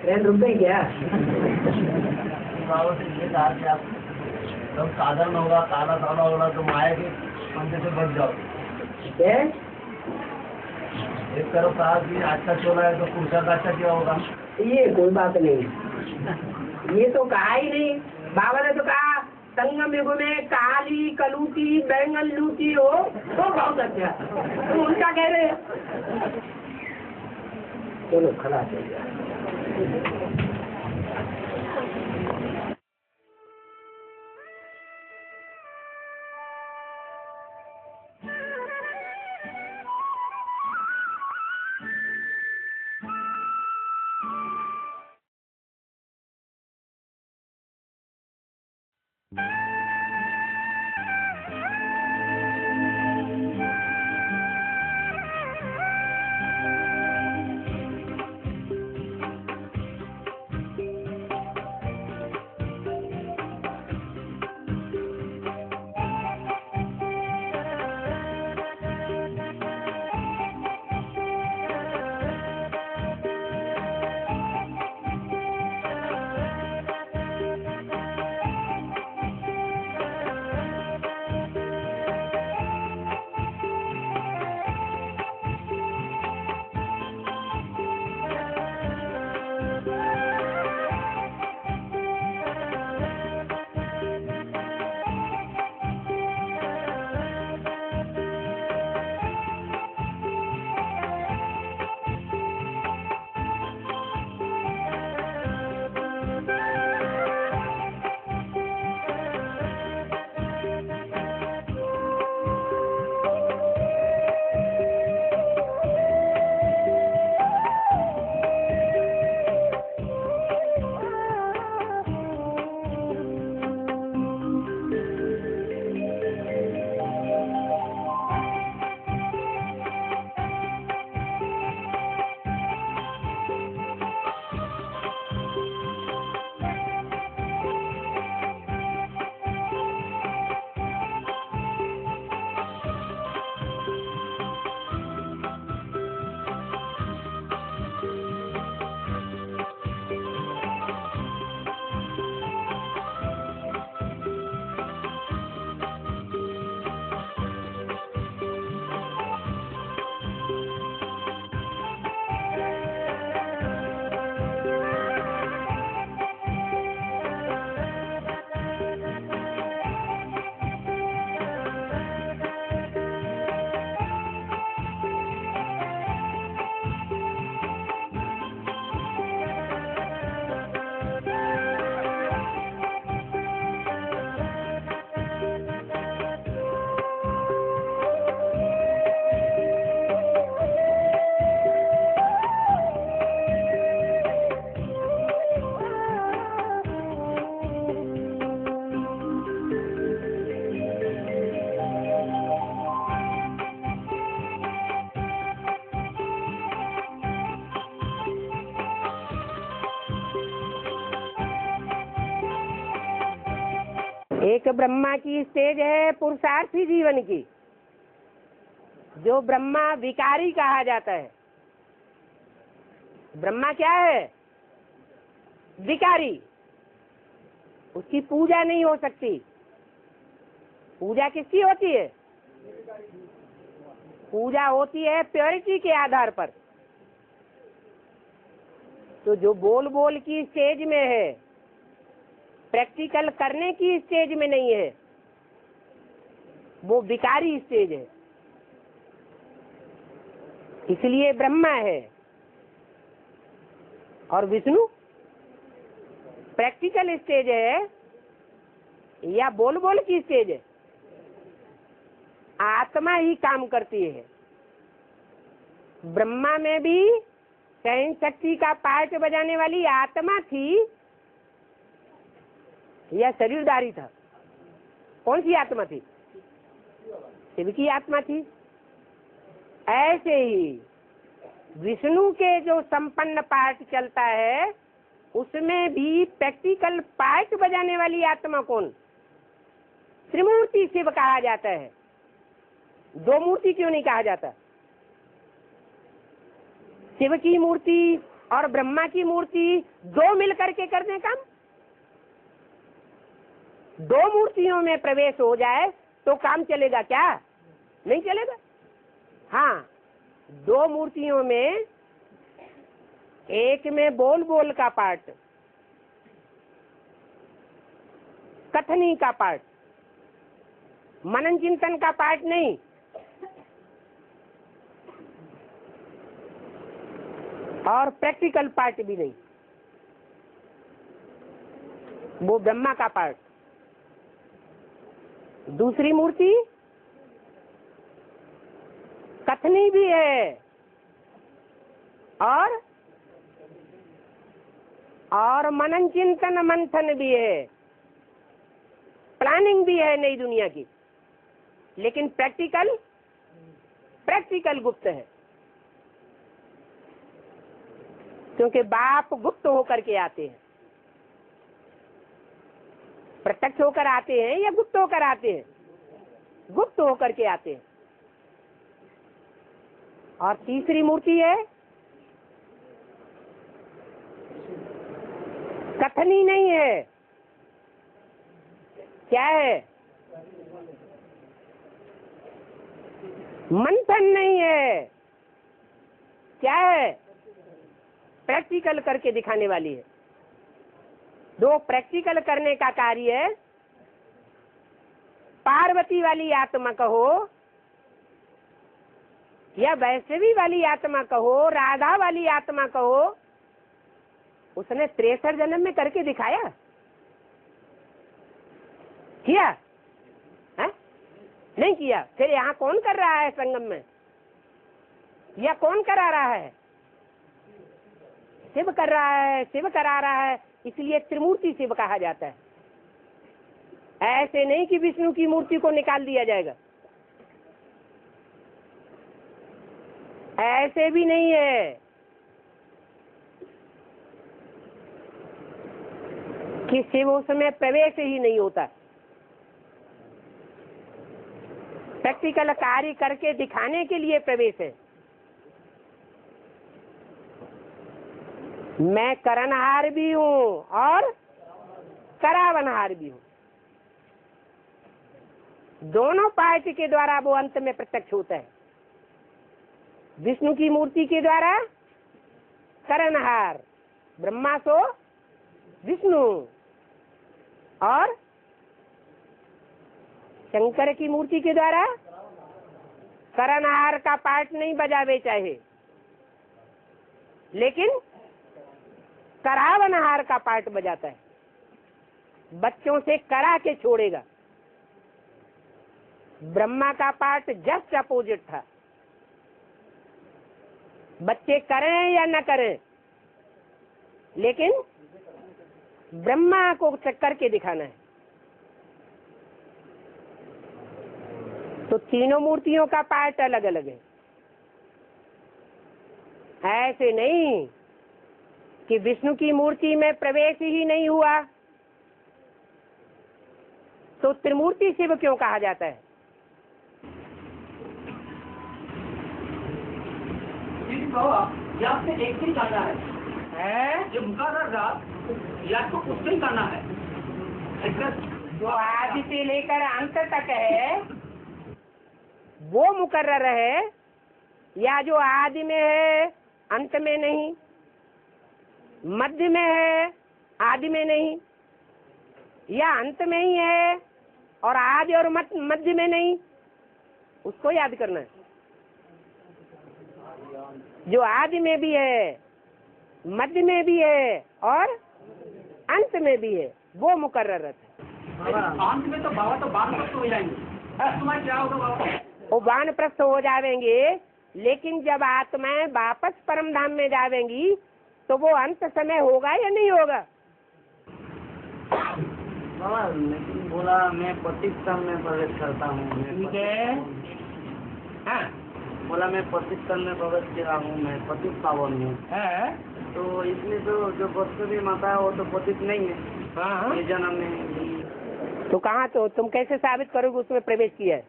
ट्रेन रुक गई क्या? बाबा से ये कहा कि आप जब साधारण होगा, काला काला होगा तो माया के पंजे से बच जाओ। क्या? एक तरफ कहा कि अच्छा चोला है तो पुरुषार्थ अच्छा क्या होगा? ये कोई बात नहीं, ये तो कहा ही नहीं। बाबा ने तो कहा संगम युग में काली कलूटी बैंगन लूटी हो तो बहुत अच्छा, तो उनका कह रहे हैं। चलो खलास हो गया। एक ब्रह्मा की स्टेज है पुरुषार्थी जीवन की, जो ब्रह्मा विकारी कहा जाता है। ब्रह्मा क्या है? विकारी। उसकी पूजा नहीं हो सकती। पूजा किसकी होती है? पूजा होती है प्योरिटी के आधार पर। तो जो बोल बोल की स्टेज में है, प्रैक्टिकल करने की स्टेज में नहीं है, वो विकारी स्टेज है। इसलिए ब्रह्मा है और विष्णु प्रैक्टिकल स्टेज है या बोल बोल की स्टेज है? आत्मा ही काम करती है। ब्रह्मा में भी सहन शक्ति का पार्ट बजाने वाली आत्मा थी या शरीरधारी था? कौन सी आत्मा थी? शिव की आत्मा थी। ऐसे ही विष्णु के जो संपन्न पार्ट चलता है, उसमें भी प्रैक्टिकल पार्ट बजाने वाली आत्मा कौन? त्रिमूर्ति शिव कहा जाता है। दो मूर्ति क्यों नहीं कहा जाता? शिव की मूर्ति और ब्रह्मा की मूर्ति दो मिल करके कर दें काम। दो मूर्तियों में प्रवेश हो जाए तो काम चलेगा क्या? नहीं चलेगा। हाँ, दो मूर्तियों में, एक में बोल बोल का पार्ट, कथनी का पार्ट, मनन चिंतन का पार्ट नहीं, और प्रैक्टिकल पार्ट भी नहीं, वो ब्रह्मा का पार्ट। दूसरी मूर्ति कथनी भी है और मनन चिंतन मंथन भी है, प्लानिंग भी है नई दुनिया की, लेकिन प्रैक्टिकल गुप्त है। क्योंकि बाप गुप्त होकर के आते हैं, प्रत्यक्ष होकर आते हैं या गुप्त होकर आते हैं? गुप्त होकर के आते हैं। और तीसरी मूर्ति है कथनी नहीं है, क्या है? मंथन नहीं है, क्या है? प्रैक्टिकल करके दिखाने वाली है। दो प्रैक्टिकल करने का कार्य है। पार्वती वाली आत्मा कहो या वैष्णवी वाली आत्मा कहो, राधा वाली आत्मा कहो, उसने 63 जन्म में करके दिखाया, किया है? नहीं किया। फिर यहाँ कौन कर रहा है संगम में? या कौन करा रहा है? शिव कर रहा है, शिव करा रहा है, इसलिए त्रिमूर्ति शिव कहा जाता है। ऐसे नहीं कि विष्णु की मूर्ति को निकाल दिया जाएगा, ऐसे भी नहीं है। कि शिव उसमें प्रवेश ही नहीं होता। प्रैक्टिकल कार्य करके दिखाने के लिए प्रवेश है। मैं करनहार भी हूँ और करावनहार भी हूँ। दोनों पार्ट के द्वारा वो अंत में प्रत्यक्ष होता है। विष्णु की मूर्ति के द्वारा करनहार, ब्रह्मा सो विष्णु, और शंकर की मूर्ति के द्वारा करनहार का पार्ट नहीं बजावे चाहे, लेकिन करावनहार का पार्ट बजाता है। बच्चों से करा के छोड़ेगा। ब्रह्मा का पार्ट जस्ट अपोजिट था। बच्चे करें या न करें, लेकिन ब्रह्मा को चक्कर के दिखाना है। तो तीनों मूर्तियों का पार्ट अलग अलग है। ऐसे नहीं कि विष्णु की मूर्ति में प्रवेश ही नहीं हुआ तो त्रिमूर्ति शिव क्यों कहा जाता है? ये आपने एक ही गाना है, ये मुकर्रर रात या तो उससे ही गाना है। जो आदि से लेकर अंत तक है वो मुकर्रर है, या जो आदि में है अंत में नहीं, मध्य में है आदि में नहीं, या अंत में ही है और आदि और मध्य में नहीं, उसको याद करना है। जो आदि में भी है, मध्य में भी है और अंत में भी है, वो मुकर्रर है। अंत में तो बाबा तो वानप्रस्थ हो जाएंगे। तुम्हारा क्या होगा बाबा? वो वानप्रस्थ हो जाएंगे, लेकिन जब आत्माएं वापस परम धाम में जाएंगी तो वो अंत समय होगा या नहीं होगा? बाबा लेकिन बोला मैं पतितम में प्रवेश करता हूँ। ठीक है, हाँ बोला मैं पतितम में प्रवेश किया हूँ, मैं पतित पावन हूँ। तो इसमें तो जो वस्तु माता है वो तो पतित नहीं है। हाँ, ये जन्म में तो कहाँ, तो तुम कैसे साबित करोगे उसमें प्रवेश किया है?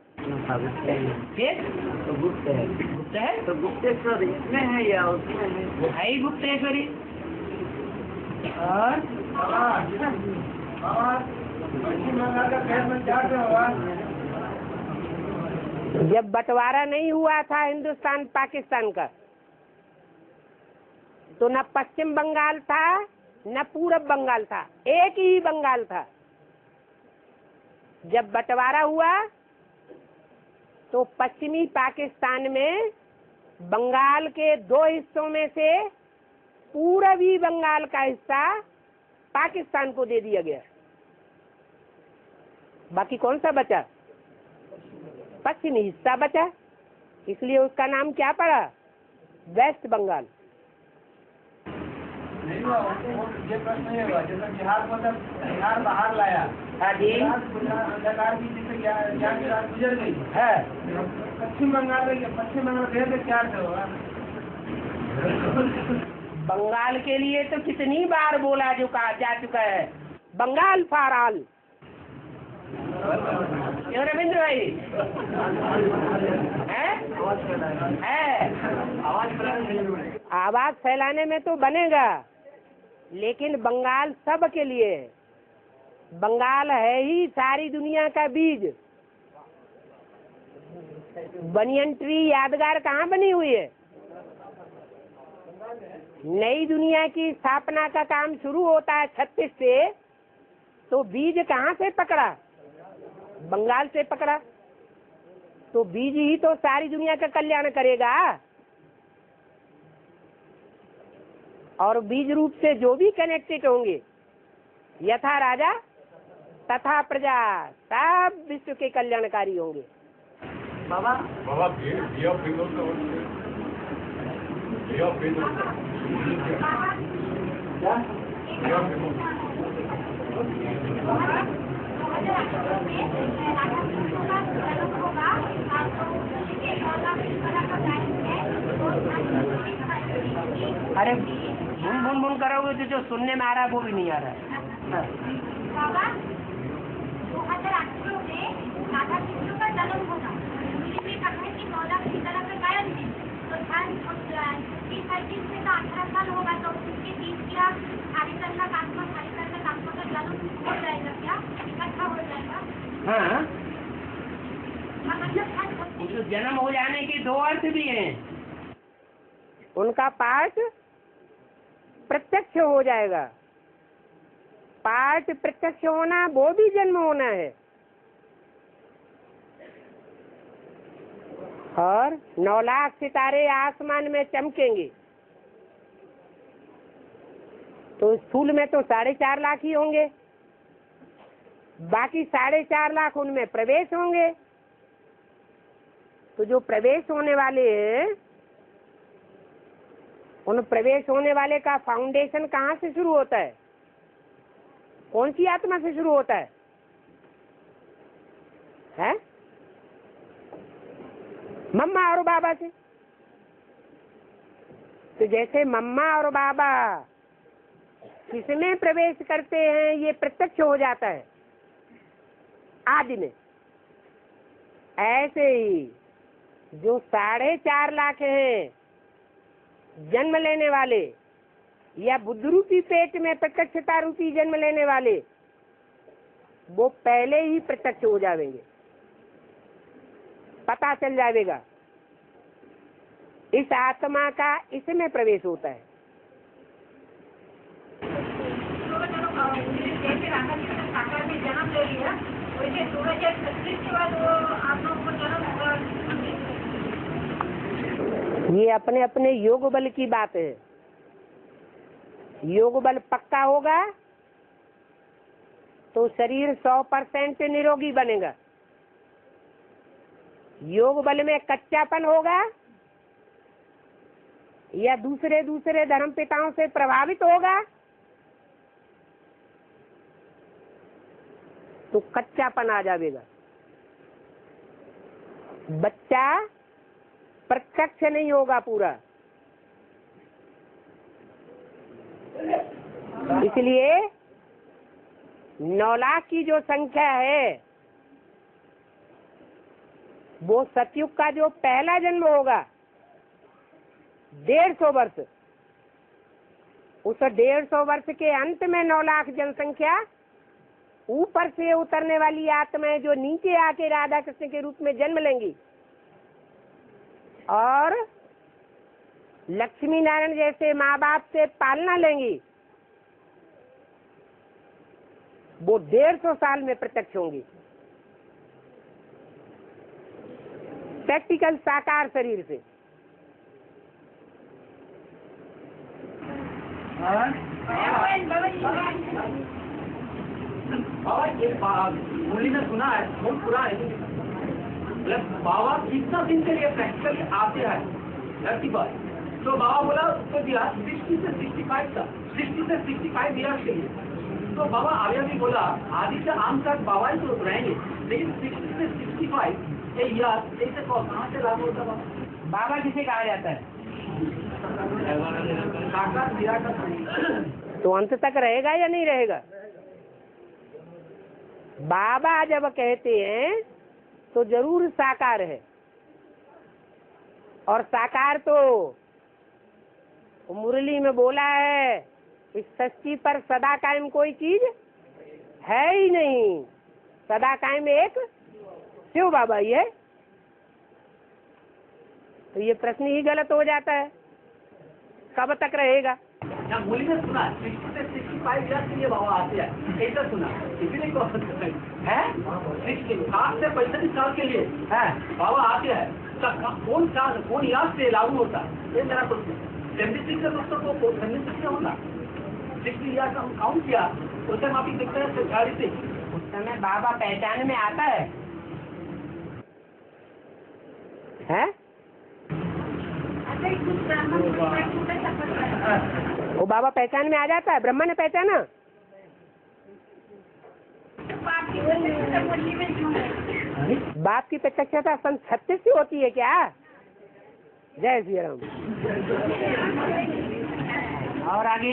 साबित नहीं है, तो गुप्त है। गुप्त है, तो गुप्तेश्वर इसमें है या उसमें है? वो है ही गुप्तेश्वरी। और जब बंटवारा नहीं हुआ था हिंदुस्तान पाकिस्तान का, तो न पश्चिम बंगाल था न पूरब बंगाल था, एक ही बंगाल था। जब बंटवारा हुआ तो पश्चिमी पाकिस्तान में बंगाल के 2 हिस्सों में से पूर्वी बंगाल का हिस्सा पाकिस्तान को दे दिया गया। बाकी कौन सा बचा? पश्चिमी हिस्सा बचा, इसलिए उसका नाम क्या पड़ा? वेस्ट बंगाल। नहीं हुआ वो ये प्रश्न नहीं हुआ जैसे बिहार मतलब बिहार बाहर लाया। हाँ जी, अंधकार की जिससे ज्ञान की रात गुजर गई है। पश्चिम बंगाल भेद में क्या होगा? बंगाल के लिए तो कितनी बार बोला जो कहा जा चुका है, बंगाल फॉर ऑल। क्यों रविंद्र भाई? है आवाज फैलाने में तो बनेगा, लेकिन बंगाल सब के लिए है। बंगाल है ही सारी दुनिया का बीज। बनियन ट्री यादगार कहाँ बनी हुई है? नई दुनिया की स्थापना का काम शुरू होता है 36 से, तो बीज कहाँ से पकड़ा? बंगाल से पकड़ा। तो बीज ही तो सारी दुनिया का कल्याण करेगा। और बीज रूप से जो भी कनेक्टेड होंगे, यथा राजा तथा प्रजा, सब विश्व के कल्याणकारी होंगे। बाबा अरे बुन बुन बुन करोगे तो जो सुनने में आ रहा है वो भी नहीं आ रहा है। बाबा 2018 में राधा कृष्ण का जन्म होगा। इसलिए कहते हैं कि 9 लाख की तरह से गायन है, तो 35 से तो 18 साल होगा, तो उसके बीच क्या हरिचंद का जन्म हो जाएगा? क्या इकट्ठा हो जाएगा? हाँ, मतलब जो जन्म हो जाने के 2 अर्थ भी हैं। उनका पाठ प्रत्यक्ष हो जाएगा। पाठ प्रत्यक्ष होना वो भी जन्म होना है। और 9 लाख सितारे आसमान में चमकेंगे, तो स्थूल में तो 4.5 लाख ही होंगे, बाकी 4.5 लाख उनमें प्रवेश होंगे। तो जो प्रवेश होने वाले हैं, उन प्रवेश होने वाले का फाउंडेशन कहाँ से शुरू होता है? कौन सी आत्मा से शुरू होता है? हैं? मम्मा और बाबा से। तो जैसे मम्मा और बाबा किसमें प्रवेश करते हैं, ये प्रत्यक्ष हो जाता है आदि में। ऐसे ही जो 4.5 लाख हैं जन्म लेने वाले, या बुद्ध रूपी पेट में प्रत्यक्षता रूपी जन्म लेने वाले, वो पहले ही प्रत्यक्ष हो जाएंगे। पता चल जाएगा इस आत्मा का इसमें प्रवेश होता है। जैसे राधा कृष्ण साकार में जन्म ले लिया, वैसे 2036 के बाद वो आप लोगों को जन्म होगा। ये अपने अपने योग बल की बात है। योग बल पक्का होगा तो शरीर 100% निरोगी बनेगा। योग बल में कच्चापन होगा या दूसरे धर्म पिताओं से प्रभावित होगा, तो कच्चापन आ जाएगा। बच्चा प्रत्यक्ष नहीं होगा पूरा। इसलिए 9 लाख की जो संख्या है, वो सतयुग का जो पहला जन्म होगा, 150 वर्ष, उस 150 वर्ष के अंत में 9 लाख जनसंख्या ऊपर से उतरने वाली आत्माएं जो नीचे आके राधा कृष्ण के रूप में जन्म लेंगी और लक्ष्मी नारायण जैसे माँ बाप से पालना लेंगी, वो 150 साल में प्रत्यक्ष होंगी। प्रैक्टिकल साकार शरीर से। मुरली ने सुना है, बहुत पूरा है, बाबा कितना दिन के लिए प्रैक्टिकली आते हैं धरती पर, तो बाबा बोला उसको दिया 60 से 65 का, 60 से 65 ईयर्स के लिए। तो बाबा आगे भी बोला आदि से आम तक बाबा ही तो रहेंगे, लेकिन 60 से 65 ईयर्स ऐसे कहाँ से लागू होता बाबा? बाबा किसे कहा जाता है? तो अंत तक रहेगा या नहीं रहेगा? बाबा जब कहते हैं तो जरूर साकार है, और साकार तो मुरली में बोला है इस सृष्टि पर सदा कायम कोई चीज है ही नहीं, सदा कायम एक शिव बाबा ही है। तो ये प्रश्न ही गलत हो जाता है, कब तक रहेगा? मुरली ने सुना 60 से 65 ईयर्स के लिए बाबा आते हैं, ऐसा सुना, इसीलिए है 60 से 65 साल के लिए है बाबा आते हैं। कौन साल कौन ईयर से लागू होता है ये मेरा प्रश्न। 76 से दोस्तों को 76 से होना 60 ईयर्स हम काउंट किया, उस टाइम आप देखते हैं 40 से उस समय बाबा पहचान में आता है, हैं? वो बाबा पहचान में आ जाता है, ब्रह्मा ने पहचाना। बाप की प्रत्यक्षता सन 36 से होती है क्या? जय श्री राम। और आगे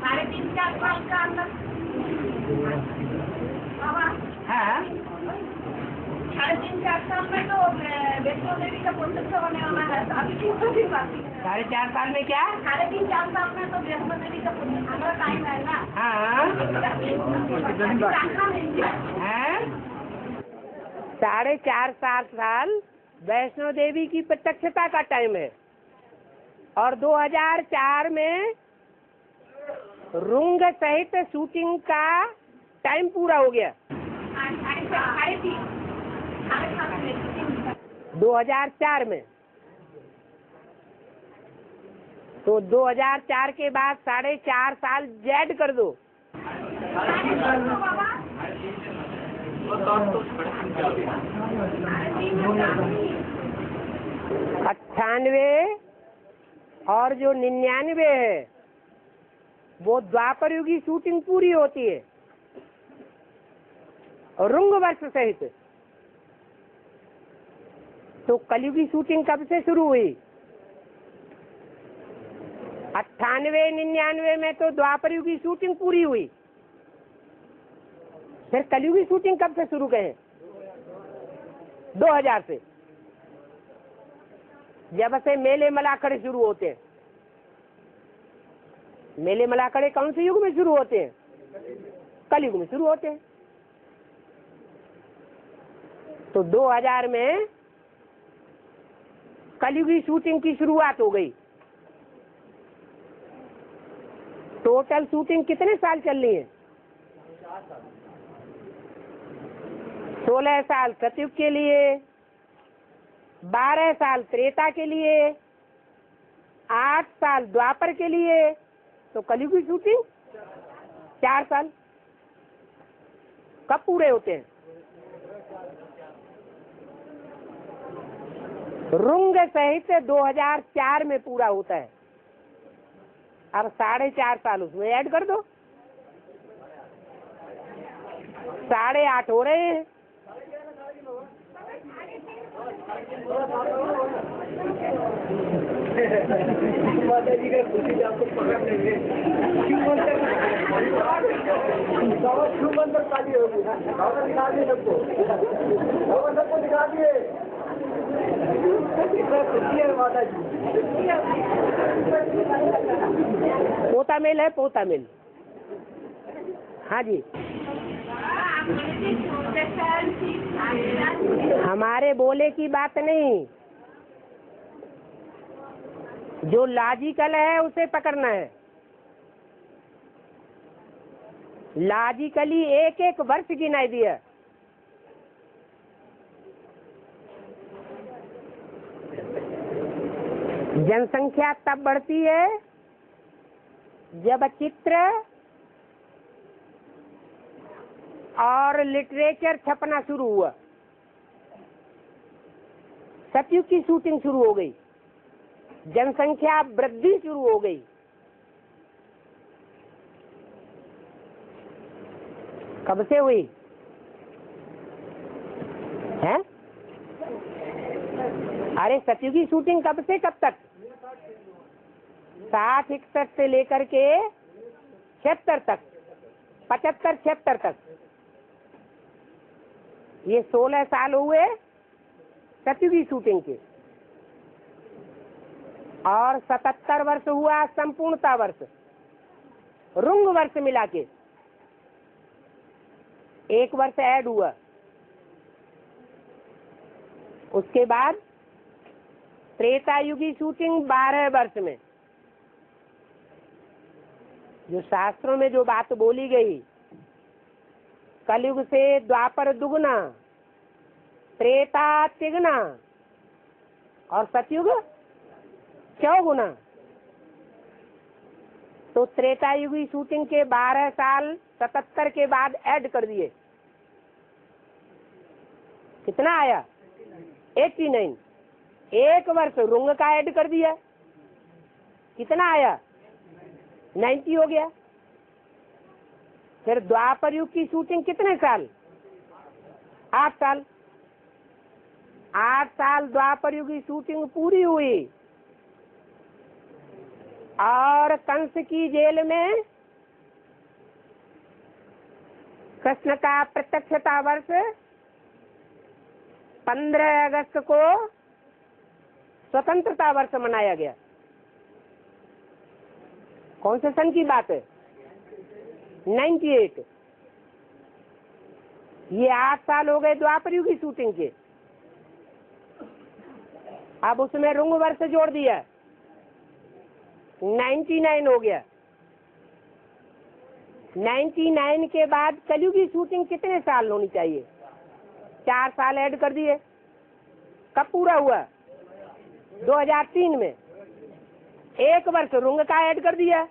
साढ़े 3-4 साल का अंदर हाँ 3.5-4 साल में तो वैष्णो देवी का प्रत्यक्ष होने वाला है। अभी की बात 4.5 साल में क्या? 3.5-4 साल में तो वैष्णो देवी का हमारा टाइम है ना। हाँ 4.5 साल वैष्णो देवी की प्रत्यक्षता का टाइम है, और 2004 में रुंग सहित शूटिंग का टाइम पूरा हो गया। 2004 में, तो 2004 के बाद 4.5 साल जेड कर दो। 98 और जो 99 है वो द्वापर युग की शूटिंग पूरी होती है, रुंग वर्ष सहित। तो कलयुगी शूटिंग कब से शुरू हुई? 98-99 में तो द्वापर युग की शूटिंग पूरी हुई, फिर कलयुगी शूटिंग कब से शुरू गए? 2000 से, जब से मेले मलाखड़े शुरू होते हैं। मेले मलाखड़े कौन से युग में शुरू होते हैं? कलयुग में शुरू होते हैं। तो 2000 में कलयुगी शूटिंग की शुरुआत हो गई। टोटल शूटिंग कितने साल चल रही है? 16 साल सतयुग के लिए, 12 साल त्रेता के लिए, 8 साल द्वापर के लिए, तो कलयुगी शूटिंग 4 साल। कब पूरे होते हैं? रुंग सहित 2004 में पूरा होता है। अब 4.5 साल उसमें ऐड कर दो, 8.5 हो रहे हैं। माता जी का खुशी आपको पकड़ लेंगे, शिव मंदिर खाली होगी, दिखा दिए सबको, सबको दिखा दिए। पोता मिल है, पोता मिल। हाँ जी, हमारे बोले की बात नहीं, जो लॉजिकल है उसे पकड़ना है। लॉजिकली एक एक वर्ष गिनाई दिया। जनसंख्या तब बढ़ती है जब चित्र और लिटरेचर छपना शुरू हुआ। सतयुग की शूटिंग शुरू हो गई, जनसंख्या वृद्धि शुरू हो गई। कब से हुई है? अरे सतयुग की शूटिंग कब से कब तक? 60-61 से लेकर के 76 तक, 75-76 तक, ये 16 साल हुए सतयुग की शूटिंग के। और 77 वर्ष हुआ संपूर्णता वर्ष, रुंग वर्ष मिला के। एक वर्ष ऐड हुआ। उसके बाद त्रेतायुगी शूटिंग 12 वर्ष में। जो शास्त्रों में जो बात बोली गई, कलयुग से द्वापर दुगना, त्रेता तिगना और सतयुग चौगुना। तो त्रेतायुगी शूटिंग के 12 साल 77 के बाद ऐड कर दिए। कितना आया? 89। एक वर्ष रुंग का ऐड कर दिया, कितना आया? 90 हो गया। फिर द्वापर युग की शूटिंग कितने साल? 8 साल। 8 साल द्वापर युग की शूटिंग पूरी हुई और कंस की जेल में कृष्ण का प्रत्यक्षता वर्ष 15 अगस्त को स्वतंत्रता वर्ष मनाया गया। कौन से सन की बात है? 98। ये 8 साल हो गए द्वापर युग की शूटिंग के। अब उसमें रुंग वर्ष जोड़ दिया, 99 हो गया। 99 के बाद कलयुग की शूटिंग कितने साल होनी चाहिए? 4 साल ऐड कर दिए। कब पूरा हुआ? 2003 में। एक वर्ष रुंग का ऐड कर दिया,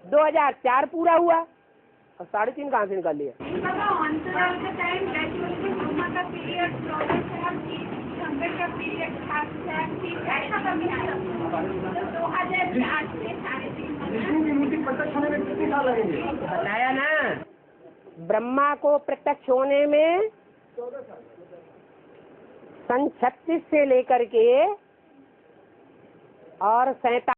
2004 पूरा हुआ और 3.5 कहाँ से निकाल लिया? बताया ना, ब्रह्मा को प्रत्यक्ष होने में सन 36 से लेकर के और 47